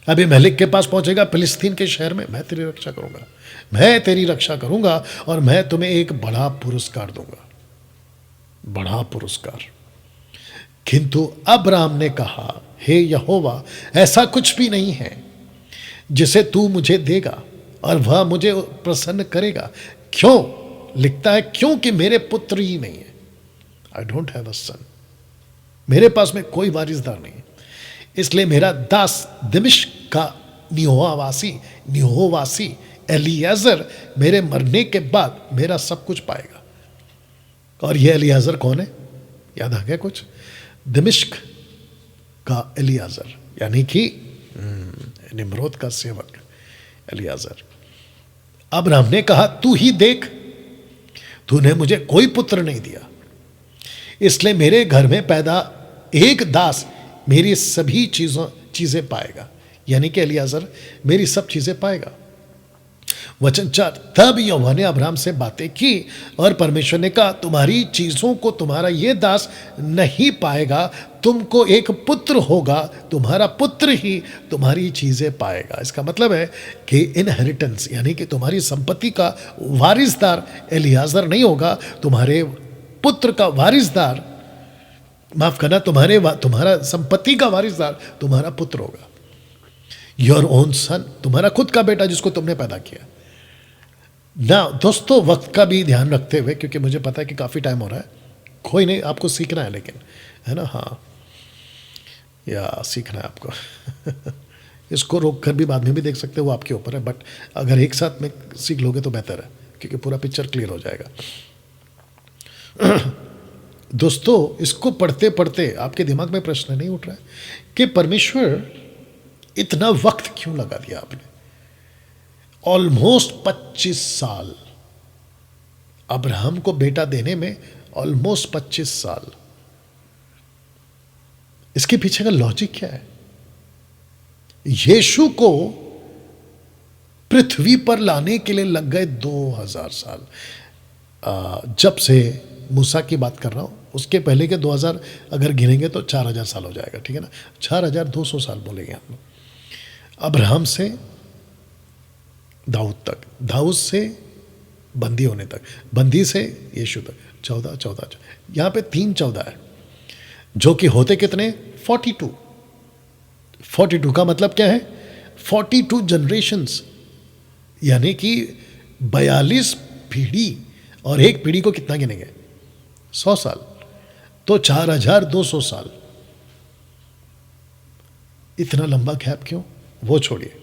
अभी मलिक के पास पहुंचेगा फिलिस्तीन के शहर में, मैं तेरी रक्षा करूंगा, मैं तेरी रक्षा करूंगा, और मैं तुम्हें एक बड़ा पुरस्कार दूंगा, बड़ा पुरस्कार। किंतु अब्राहम ने कहा, हे यहोवा, ऐसा कुछ भी नहीं है जिसे तू मुझे देगा और वह मुझे प्रसन्न करेगा। क्यों? लिखता है, क्योंकि मेरे पुत्र ही नहीं है। आई डोंट हैव अ सन, मेरे पास में कोई वारिसदार नहीं है, इसलिए मेरा दास दमिश्क का निहोवासी एलियाजर मेरे मरने के बाद मेरा सब कुछ पाएगा। और यह एलियाजर कौन है? याद आ गया कुछ? दमिश्क का एलियाजर, यानी कि निम्रोद का सेवक एलियाजर। अब्राहम ने कहा, तू ही देख, तूने मुझे कोई पुत्र नहीं दिया, इसलिए मेरे घर में पैदा एक दास मेरी सभी चीजें पाएगा, यानी कि एलियाजर मेरी सब चीजें पाएगा। वचन 4, तब यहोवा ने अब्राहम से बातें की और परमेश्वर ने कहा, तुम्हारी चीजों को तुम्हारा ये दास नहीं पाएगा, तुमको एक पुत्र होगा, तुम्हारा पुत्र ही तुम्हारी चीजें पाएगा। इसका मतलब है कि इनहेरिटेंस यानी कि तुम्हारी संपत्ति का वारिसदार एलियाजर नहीं होगा, तुम्हारे पुत्र का वारिसदार, माफ करना, तुम्हारा संपत्ति का वारिसदार तुम्हारा पुत्र होगा। योर ओन सन, तुम्हारा खुद का बेटा जिसको तुमने पैदा किया ना। दोस्तों, वक्त का भी ध्यान रखते हुए, क्योंकि मुझे पता है कि काफी टाइम हो रहा है, कोई नहीं, आपको सीखना है, लेकिन है ना, हाँ, या सीखना है आपको इसको रोक कर भी बाद में भी देख सकते हो, वो आपके ऊपर है, बट अगर एक साथ में सीख लोगे तो बेहतर है, क्योंकि पूरा पिक्चर क्लियर हो जाएगा। दोस्तों, इसको पढ़ते पढ़ते आपके दिमाग में प्रश्न नहीं उठ रहा है कि परमेश्वर इतना वक्त क्यों लगा दिया आपने? ऑलमोस्ट 25 साल, अब्राहम को बेटा देने में ऑलमोस्ट 25 साल। इसके पीछे का लॉजिक क्या है? यीशु को पृथ्वी पर लाने के लिए लग गए 2000 साल। जब से मूसा की बात कर रहा हूं, उसके पहले के 2000 अगर गिनेंगे तो 4000 साल हो जाएगा, ठीक है ना? 4200 साल बोलेंगे आप लोग। अब्राहम से दाऊद तक, दाऊद से बंदी होने तक, बंदी से यीशु तक, 14 यहां पे 3-14 है, जो कि होते कितने? 42 का मतलब क्या है? 42 जनरेशंस, यानी कि 42 पीढ़ी, और एक पीढ़ी को कितना गिनेंगे? 100 साल, तो 4200 साल। इतना लंबा गैप क्यों? वो छोड़िए,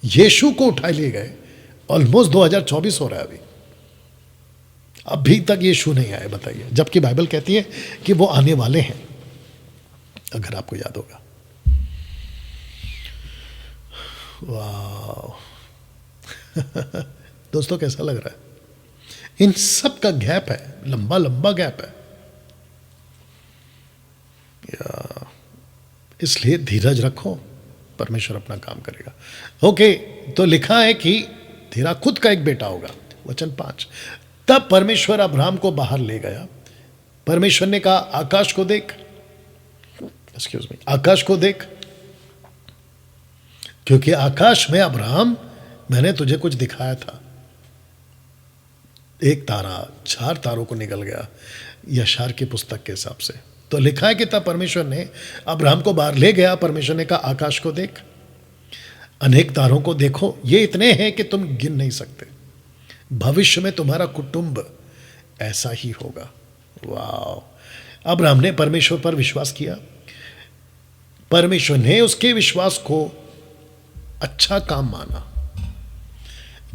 यीशु को उठा लिए गए, ऑलमोस्ट 2024 हो रहा है अभी तक यीशु नहीं आए, बताइए, जबकि बाइबल कहती है कि वो आने वाले हैं, अगर आपको याद होगा। वाह दोस्तों, कैसा लग रहा है? इन सब का गैप है, लंबा लंबा गैप है। इसलिए धीरज रखो, परमेश्वर अपना काम करेगा। ओके, तो लिखा है कि तेरा खुद का एक बेटा होगा, वचन 5। तब परमेश्वर अब्राहम को बाहर ले गया। परमेश्वर ने कहा, आकाश को देख, एक्सक्यूज मी, आकाश को देख, क्योंकि आकाश में अब्राहम, मैंने तुझे कुछ दिखाया था। एक तारा 4 तारों को निकल गया, यशार की पुस्तक के हिसाब से। तो लिखा है कि तब परमेश्वर ने अब्राहम को बाहर ले गया। परमेश्वर ने कहा, आकाश को देख, अनेक तारों को देखो, ये इतने हैं कि तुम गिन नहीं सकते। भविष्य में तुम्हारा कुटुंब ऐसा ही होगा। वाह! अब्राहम ने परमेश्वर पर विश्वास किया। परमेश्वर ने उसके विश्वास को अच्छा काम माना।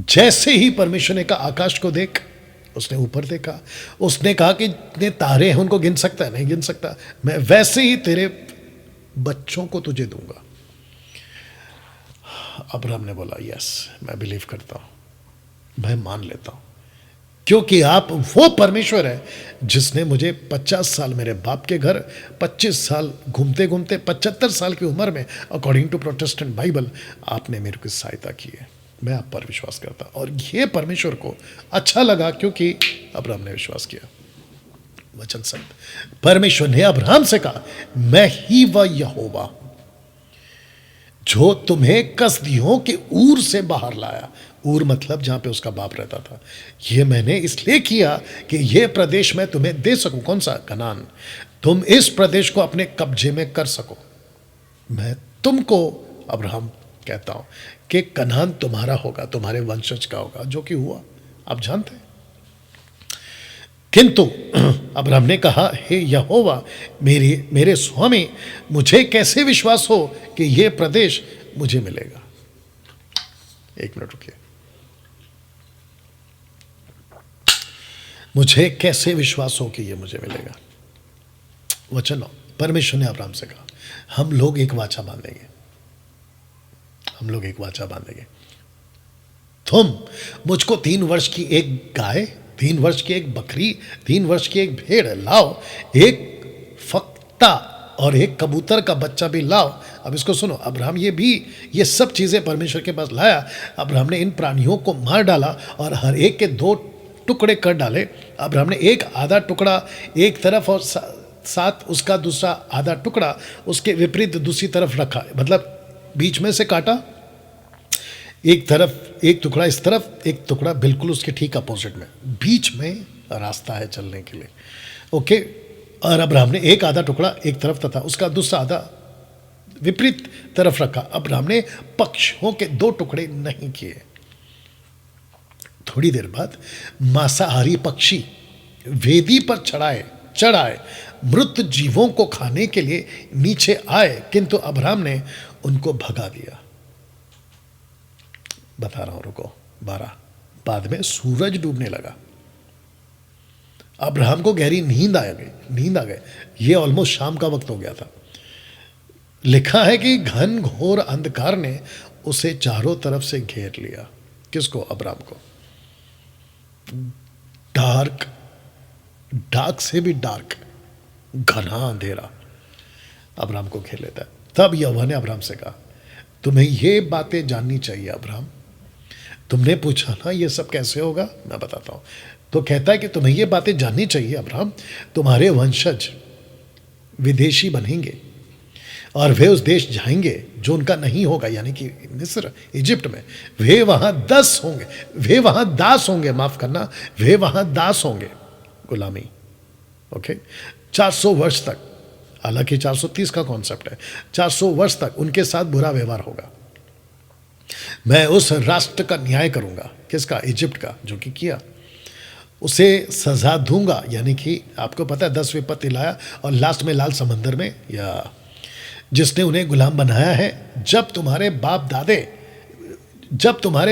जैसे ही परमेश्वर ने कहा, आकाश को देख, उसने ऊपर देखा। उसने कहा कि इतने तारे हैं, उनको गिन सकता है? नहीं गिन सकता। मैं वैसे ही तेरे बच्चों को तुझे दूंगा। अब्राहम ने बोला, यस, मैं बिलीव करता हूं, मैं मान लेता हूं, क्योंकि आप वो परमेश्वर है जिसने मुझे 50 साल मेरे बाप के घर, 25 साल घूमते घूमते 75 साल की उम्र में, अकॉर्डिंग टू प्रोटेस्टेंट बाइबल, आपने मेरे को सहायता की है। मैं आप पर विश्वास करता, और ये परमेश्वर को अच्छा लगा, क्योंकि अब्राहम ने विश्वास किया। वचन 7, परमेश्वर ने अब्राहम से कहा, मैं ही वह यहोवा हूं जो तुम्हें कसदियों के ऊर से बाहर लाया। ऊर मतलब जहां पे उसका बाप रहता था। ये मैंने इसलिए किया कि ये प्रदेश मैं तुम्हें दे सकूं। कौन सा? कनान। तुम इस प्रदेश को अपने कब्जे में कर सको। मैं तुमको, अब्राहम, कहता हूं कि कनान तुम्हारा होगा, तुम्हारे वंशज का होगा, जो कि हुआ, आप जानते हैं। किंतु अब्राहम ने कहा, हे यहोवा, मेरे स्वामी, मुझे कैसे विश्वास हो कि यह प्रदेश मुझे मिलेगा? एक मिनट रुकिए। मुझे कैसे विश्वास हो कि यह मुझे मिलेगा? वचन 9, परमेश्वर ने अब्राहम से कहा, हम लोग एक वाचा बांधेंगे, हम लोग एक वाचा बांधेंगे। तुम मुझको 3 वर्ष की एक गाय, 3 वर्ष की एक बकरी, 3 वर्ष की एक भेड़ लाओ, एक फक्ता और एक कबूतर का बच्चा भी लाओ। अब इसको सुनो, अब्राहम ये सब चीज़ें परमेश्वर के पास लाया। अब्राहम ने इन प्राणियों को मार डाला और हर एक के 2 टुकड़े कर डाले। अब्राहम ने एक आधा टुकड़ा एक तरफ और साथ उसका दूसरा आधा टुकड़ा उसके विपरीत दूसरी तरफ रखा, मतलब बीच में से काटा। एक तरफ एक टुकड़ा इस तरफ, एक टुकड़ा बिल्कुल उसके ठीक अपोजिट में, बीच में रास्ता है चलने के लिए। ओके, और अब्राहम ने एक आधा टुकड़ा एक तरफ तथा उसका दूसरा आधा विपरीत तरफ रखा। अब्राहम ने पक्षियों के 2 टुकड़े नहीं किए। थोड़ी देर बाद मांसाहारी पक्षी वेदी पर चढ़ाए मृत जीवों को खाने के लिए नीचे आए, किंतु अब्राहम ने उनको भगा दिया। बता रहा हूं, रुको। 12, बाद में सूरज डूबने लगा। अब्राहम को गहरी नींद आ गई। ये ऑलमोस्ट शाम का वक्त हो गया था। लिखा है कि घन घोर अंधकार ने उसे चारों तरफ से घेर लिया। किसको? अब्राहम को। डार्क से भी डार्क, घना अंधेरा अब्राहम को घेर लेता है। तब यहोवा ने अब्राहम से कहा, तुम्हें ये बातें जाननी चाहिए अब्राहम। तुमने पूछा ना ये सब कैसे होगा, मैं बताता हूं। तो कहता है कि तुम्हें ये बातें जाननी चाहिए अब्राहम, तुम्हारे वंशज विदेशी बनेंगे और वे उस देश जाएंगे जो उनका नहीं होगा, यानी कि मिस्र, इजिप्ट में। वे वहां दास होंगे, माफ करना, वे वहां दास होंगे, गुलामी। ओके, 400 वर्ष तक, हालांकि 430 का कॉन्सेप्ट है, 400 वर्ष तक उनके साथ बुरा व्यवहार होगा। मैं उस राष्ट्र का न्याय करूंगा। किसका? इजिप्ट का, जो कि किया। उसे सजा दूंगा, यानी कि आपको पता है 10 विपत्ति लाया और लास्ट में लाल समंदर में, या जिसने उन्हें गुलाम बनाया है। जब तुम्हारे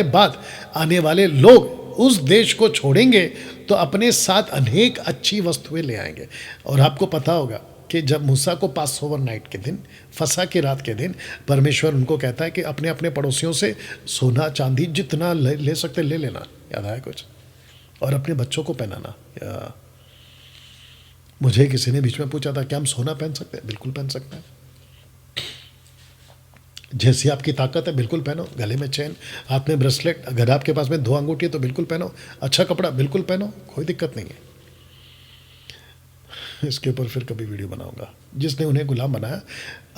बाद आने वाले लोग उस देश को छोड़ेंगे तो अपने साथ अनेक अच्छी वस्तुएं ले आएंगे। और आपको पता होगा कि जब मूसा को पास ओवर नाइट के दिन, फसा की रात के दिन, परमेश्वर उनको कहता है कि अपने अपने पड़ोसियों से सोना चांदी जितना ले सकते ले लेना, याद आया कुछ, और अपने बच्चों को पहनाना। या मुझे किसी ने बीच में पूछा था, क्या हम सोना पहन सकते हैं? बिल्कुल पहन सकते हैं। जैसी आपकी ताकत है बिल्कुल पहनो। गले में चेन, हाथ में ब्रेसलेट, अगर आपके पास में 2 अंगूठी है तो बिल्कुल पहनो। अच्छा कपड़ा बिल्कुल पहनो, कोई दिक्कत नहीं है। इसके ऊपर फिर कभी वीडियो बनाऊंगा। जिसने उन्हें गुलाम बनाया।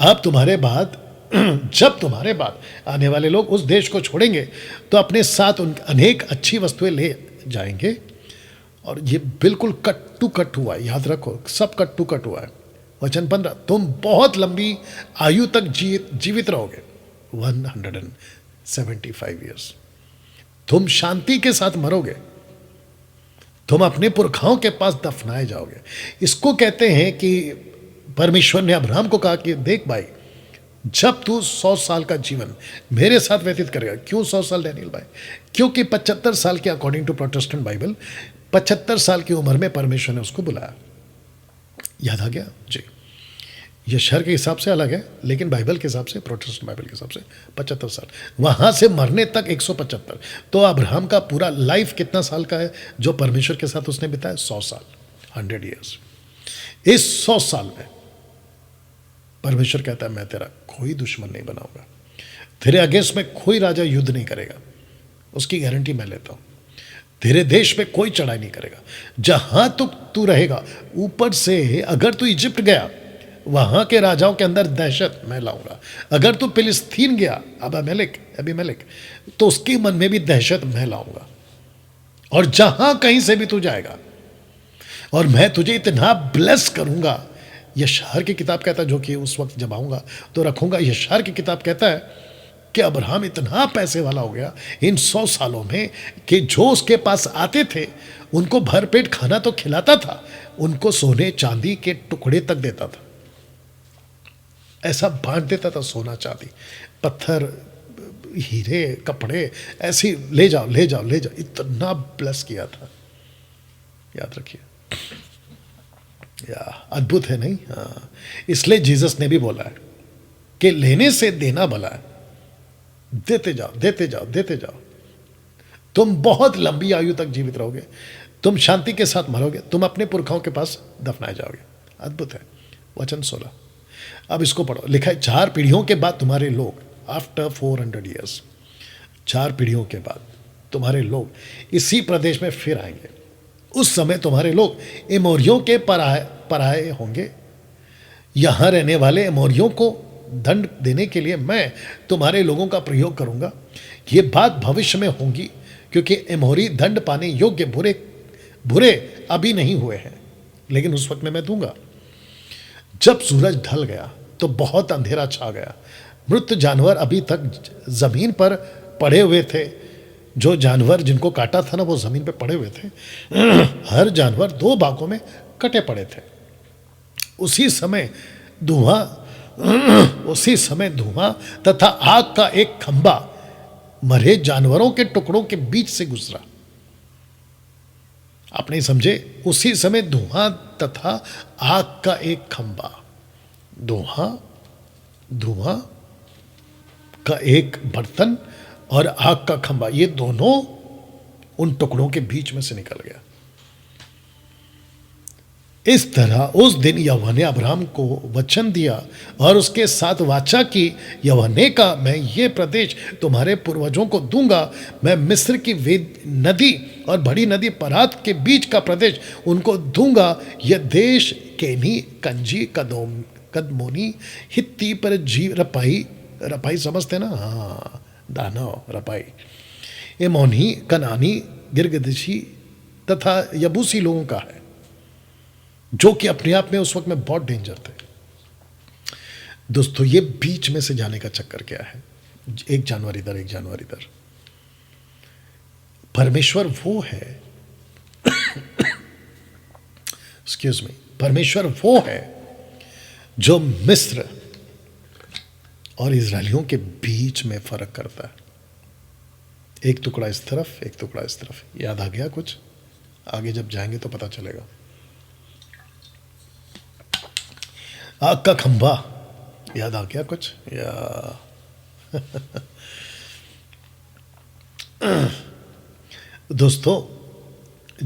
अब तुम्हारे बाद जब तुम्हारे बाद आने वाले लोग उस देश को छोड़ेंगे तो अपने साथ उन अनेक अच्छी वस्तुएं ले जाएंगे। और ये बिल्कुल कट टू कट हुआ है, याद रखो, सब कट टू कट हुआ है। वचन 15, तुम बहुत लंबी आयु तक जीवित रहोगे, 175 ईयर्स। तुम शांति के साथ मरोगे, तुम अपने पुरखाओं के पास दफनाए जाओगे। इसको कहते हैं कि परमेश्वर ने अब्राहम को कहा कि देख भाई, जब तू 100 साल का जीवन मेरे साथ व्यतीत करेगा। क्यों 100 साल डैनियल भाई? क्योंकि 75 साल के, अकॉर्डिंग टू प्रोटेस्टेंट बाइबल, 75 साल की उम्र में परमेश्वर ने उसको बुलाया। याद आ गया जी? ये शहर के हिसाब से अलग है, लेकिन बाइबल के हिसाब से, प्रोटेस्टेंट बाइबल के हिसाब से 75 साल, वहां से मरने तक 175। तो अब्राहम का पूरा लाइफ कितना साल का है जो परमेश्वर के साथ उसने बिताया? 100 साल, 100 ईयर्स। इस 100 साल में परमेश्वर कहता है मैं तेरा कोई दुश्मन नहीं बनाऊंगा, तेरे अगेंस्ट में कोई राजा युद्ध नहीं करेगा, उसकी गारंटी मैं लेता हूं। तेरे देश में कोई चढ़ाई नहीं करेगा। जहां तू रहेगा, ऊपर से अगर तू इजिप्ट गया, वहां के राजाओं के अंदर दहशत मैं लाऊंगा। अगर तू फिलिस्तीन गया, अबीमेलेक, तो उसके मन में भी दहशत मैं लाऊंगा। और जहां कहीं से भी तू जाएगा, और मैं तुझे इतना ब्लेस करूंगा। यशायाह की किताब कहता है, जो कि उस वक्त जब आऊंगा तो रखूंगा। यशायाह की किताब कहता है कि अब्राहम इतना पैसे वाला हो गया इन 100 सालों में कि जो उसके पास आते थे उनको भरपेट खाना तो खिलाता था, उनको सोने चांदी के टुकड़े तक देता था। ऐसा बांट देता था, सोना चांदी, पत्थर, हीरे, कपड़े, ऐसे ले जाओ, इतना ब्लेस किया था। याद रखिए, या अद्भुत है नहीं? हाँ, इसलिए जीसस ने भी बोला है कि लेने से देना भला है। देते जाओ। तुम बहुत लंबी आयु तक जीवित रहोगे, तुम शांति के साथ मरोगे, तुम अपने पुरखाओं के पास दफनाए जाओगे। अद्भुत है। वचन 16, अब इसको पढ़ो। लिखा है, 4 पीढ़ियों के बाद तुम्हारे लोग, आफ्टर 400 ईयर्स, 4 पीढ़ियों के बाद तुम्हारे लोग इसी प्रदेश में फिर आएंगे। उस समय तुम्हारे लोग एमोरियों के पराये होंगे। यहां रहने वाले एमोरियों को दंड देने के लिए मैं तुम्हारे लोगों का प्रयोग करूंगा। ये बात भविष्य में होगी, क्योंकि एमोरी दंड पाने योग्य बुरे अभी नहीं हुए हैं, लेकिन उस वक्त में मैं दूंगा। जब सूरज ढल गया तो बहुत अंधेरा छा गया। मृत जानवर अभी तक जमीन पर पड़े हुए थे। जो जानवर जिनको काटा था ना, वो जमीन पर पड़े हुए थे। हर जानवर 2 भागों में कटे पड़े थे। उसी समय धुआं तथा आग का एक खंभा मरे जानवरों के टुकड़ों के बीच से गुजरा। आप नहीं समझे। उसी समय धुआं तथा आग का एक खंभा, धुआं का एक बर्तन और आग का खंभा, ये दोनों उन टुकड़ों के बीच में से निकल गया। इस तरह उस दिन यहोवा ने अब्राहम को वचन दिया और उसके साथ वाचा की, यहोवा ने कहा, मैं ये प्रदेश तुम्हारे पूर्वजों को दूंगा। मैं मिस्र की वेद नदी और बड़ी नदी परात के बीच का प्रदेश उनको दूंगा। यह देश केनी, कंजी, कदमोनी, हित्ती, पर जी, रपाई समझते ना, हाँ, दानव, रपाई, एमोनी, कनानी, गिरगदिशी तथा यबूसी लोगों का है, जो कि अपने आप में उस वक्त में बहुत डेंजर थे। दोस्तों, ये बीच में से जाने का चक्कर क्या है? एक जानवर इधर, एक जानवर इधर। परमेश्वर वो है एक्सक्यूज मी, परमेश्वर वो है जो मिस्र और इजरायलियों के बीच में फर्क करता है। एक टुकड़ा इस तरफ, एक टुकड़ा इस तरफ। याद आ गया कुछ? आगे जब जाएंगे तो पता चलेगा। आग का खंभा, याद आ गया कुछ? या दोस्तों,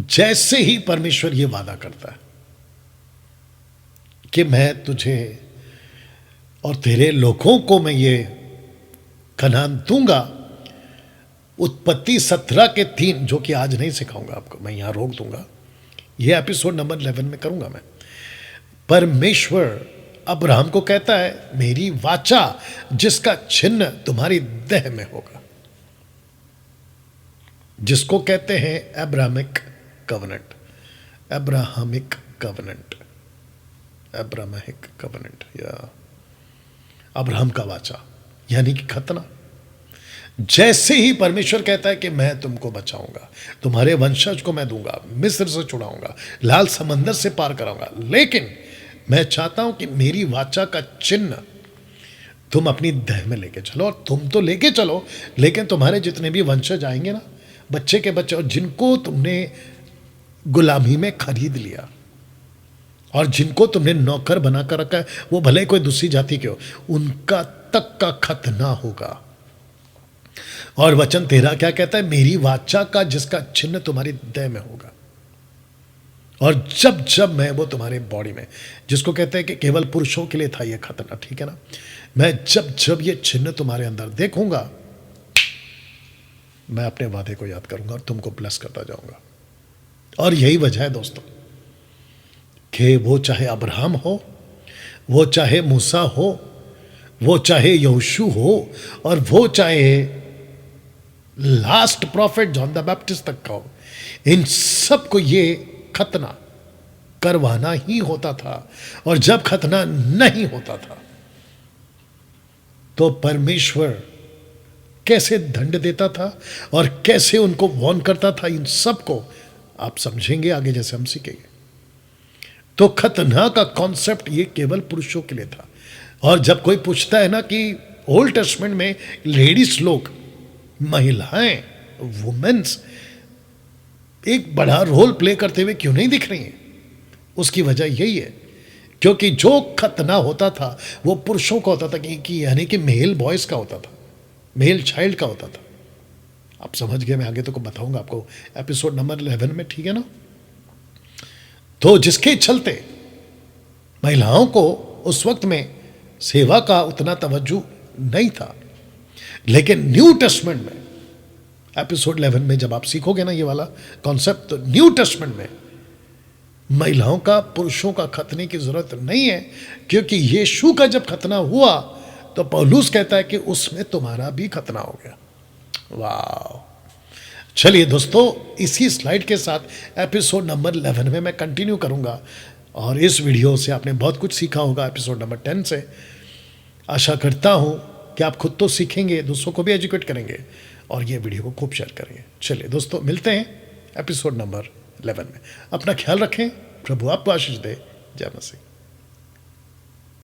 जैसे ही परमेश्वर ये वादा करता है कि मैं तुझे और तेरे लोगों को मैं ये कनान दूंगा, उत्पत्ति 17 के 3, जो कि आज नहीं सिखाऊंगा आपको, मैं यहां रोक दूंगा, ये एपिसोड नंबर 11 में करूंगा मैं। परमेश्वर अब्राहम को कहता है, मेरी वाचा जिसका चिन्ह तुम्हारी देह में होगा, जिसको कहते हैं Abrahamic covenant, Abrahamic covenant, Abrahamic covenant, या अब्राहम का वाचा, यानी कि खतना। जैसे ही परमेश्वर कहता है कि मैं तुमको बचाऊंगा, तुम्हारे वंशज को मैं दूंगा, मिस्र से छुड़ाऊंगा, लाल समंदर से पार कराऊंगा, लेकिन मैं चाहता हूं कि मेरी वाचा का चिन्ह तुम अपनी देह में लेके चलो। और तुम तो लेके चलो, लेकिन तुम्हारे जितने भी वंशज आएंगे ना, बच्चे के बच्चे, और जिनको तुमने गुलामी में खरीद लिया और जिनको तुमने नौकर बनाकर रखा है, वो भले कोई दूसरी जाति के हो, उनका तक का खतना होगा। और वचन 13 क्या कहता है? मेरी वाचा का जिसका चिन्ह तुम्हारी देह में होगा। और जब जब मैं वो तुम्हारे बॉडी में, जिसको कहते हैं कि केवल पुरुषों के लिए था ये खतना, ठीक है ना, मैं जब जब ये चिन्ह तुम्हारे अंदर देखूंगा, मैं अपने वादे को याद करूंगा और तुमको ब्लेस करता जाऊंगा। और यही वजह है दोस्तों कि वो चाहे अब्राहम हो, वो चाहे मूसा हो, वो चाहे यहोशू हो, और वो चाहे last prophet John the Baptist तक का हो, इन सबको ये खतना करवाना ही होता था। और जब खतना नहीं होता था तो परमेश्वर कैसे दंड देता था और कैसे उनको वॉर्न करता था, इन सबको आप समझेंगे आगे जैसे हम सीखेंगे। तो खतना का कॉन्सेप्ट ये केवल पुरुषों के लिए था। और जब कोई पूछता है ना कि ओल्ड टेस्टमेंट में लेडीज लोग, महिलाएं, वुमेन्स एक बड़ा रोल प्ले करते हुए क्यों नहीं दिख रही हैं, उसकी वजह यही है क्योंकि जो खतना होता था वो पुरुषों का होता था, कि यानी कि मेल बॉयज का होता था, मेल चाइल्ड का होता था। आप समझ गए? मैं आगे तो को बताऊंगा आपको एपिसोड नंबर 11 में, ठीक है ना। तो जिसके चलते महिलाओं को उस वक्त में सेवा का उतना तवज्जो नहीं था। लेकिन न्यू टेस्टमेंट में एपिसोड 11 में जब आप सीखोगे ना ये वाला कॉन्सेप्ट, तो न्यू टेस्टमेंट में महिलाओं का, पुरुषों का खतने की जरूरत नहीं है, क्योंकि यीशु का जब खतना हुआ तो पौलुस कहता है कि उसमें तुम्हारा भी खतना हो गया। वाह! चलिए दोस्तों, इसी स्लाइड के साथ एपिसोड नंबर 11 में मैं कंटिन्यू करूंगा। और इस वीडियो से आपने बहुत कुछ सीखा होगा एपिसोड नंबर 10 से। आशा करता हूं कि आप खुद तो सीखेंगे, दूसरों को भी एजुकेट करेंगे और ये वीडियो को खूब शेयर करेंगे। चलिए दोस्तों, मिलते हैं एपिसोड नंबर 11 में। अपना ख्याल रखें, प्रभु आपको आशीष दे। जय मसीह।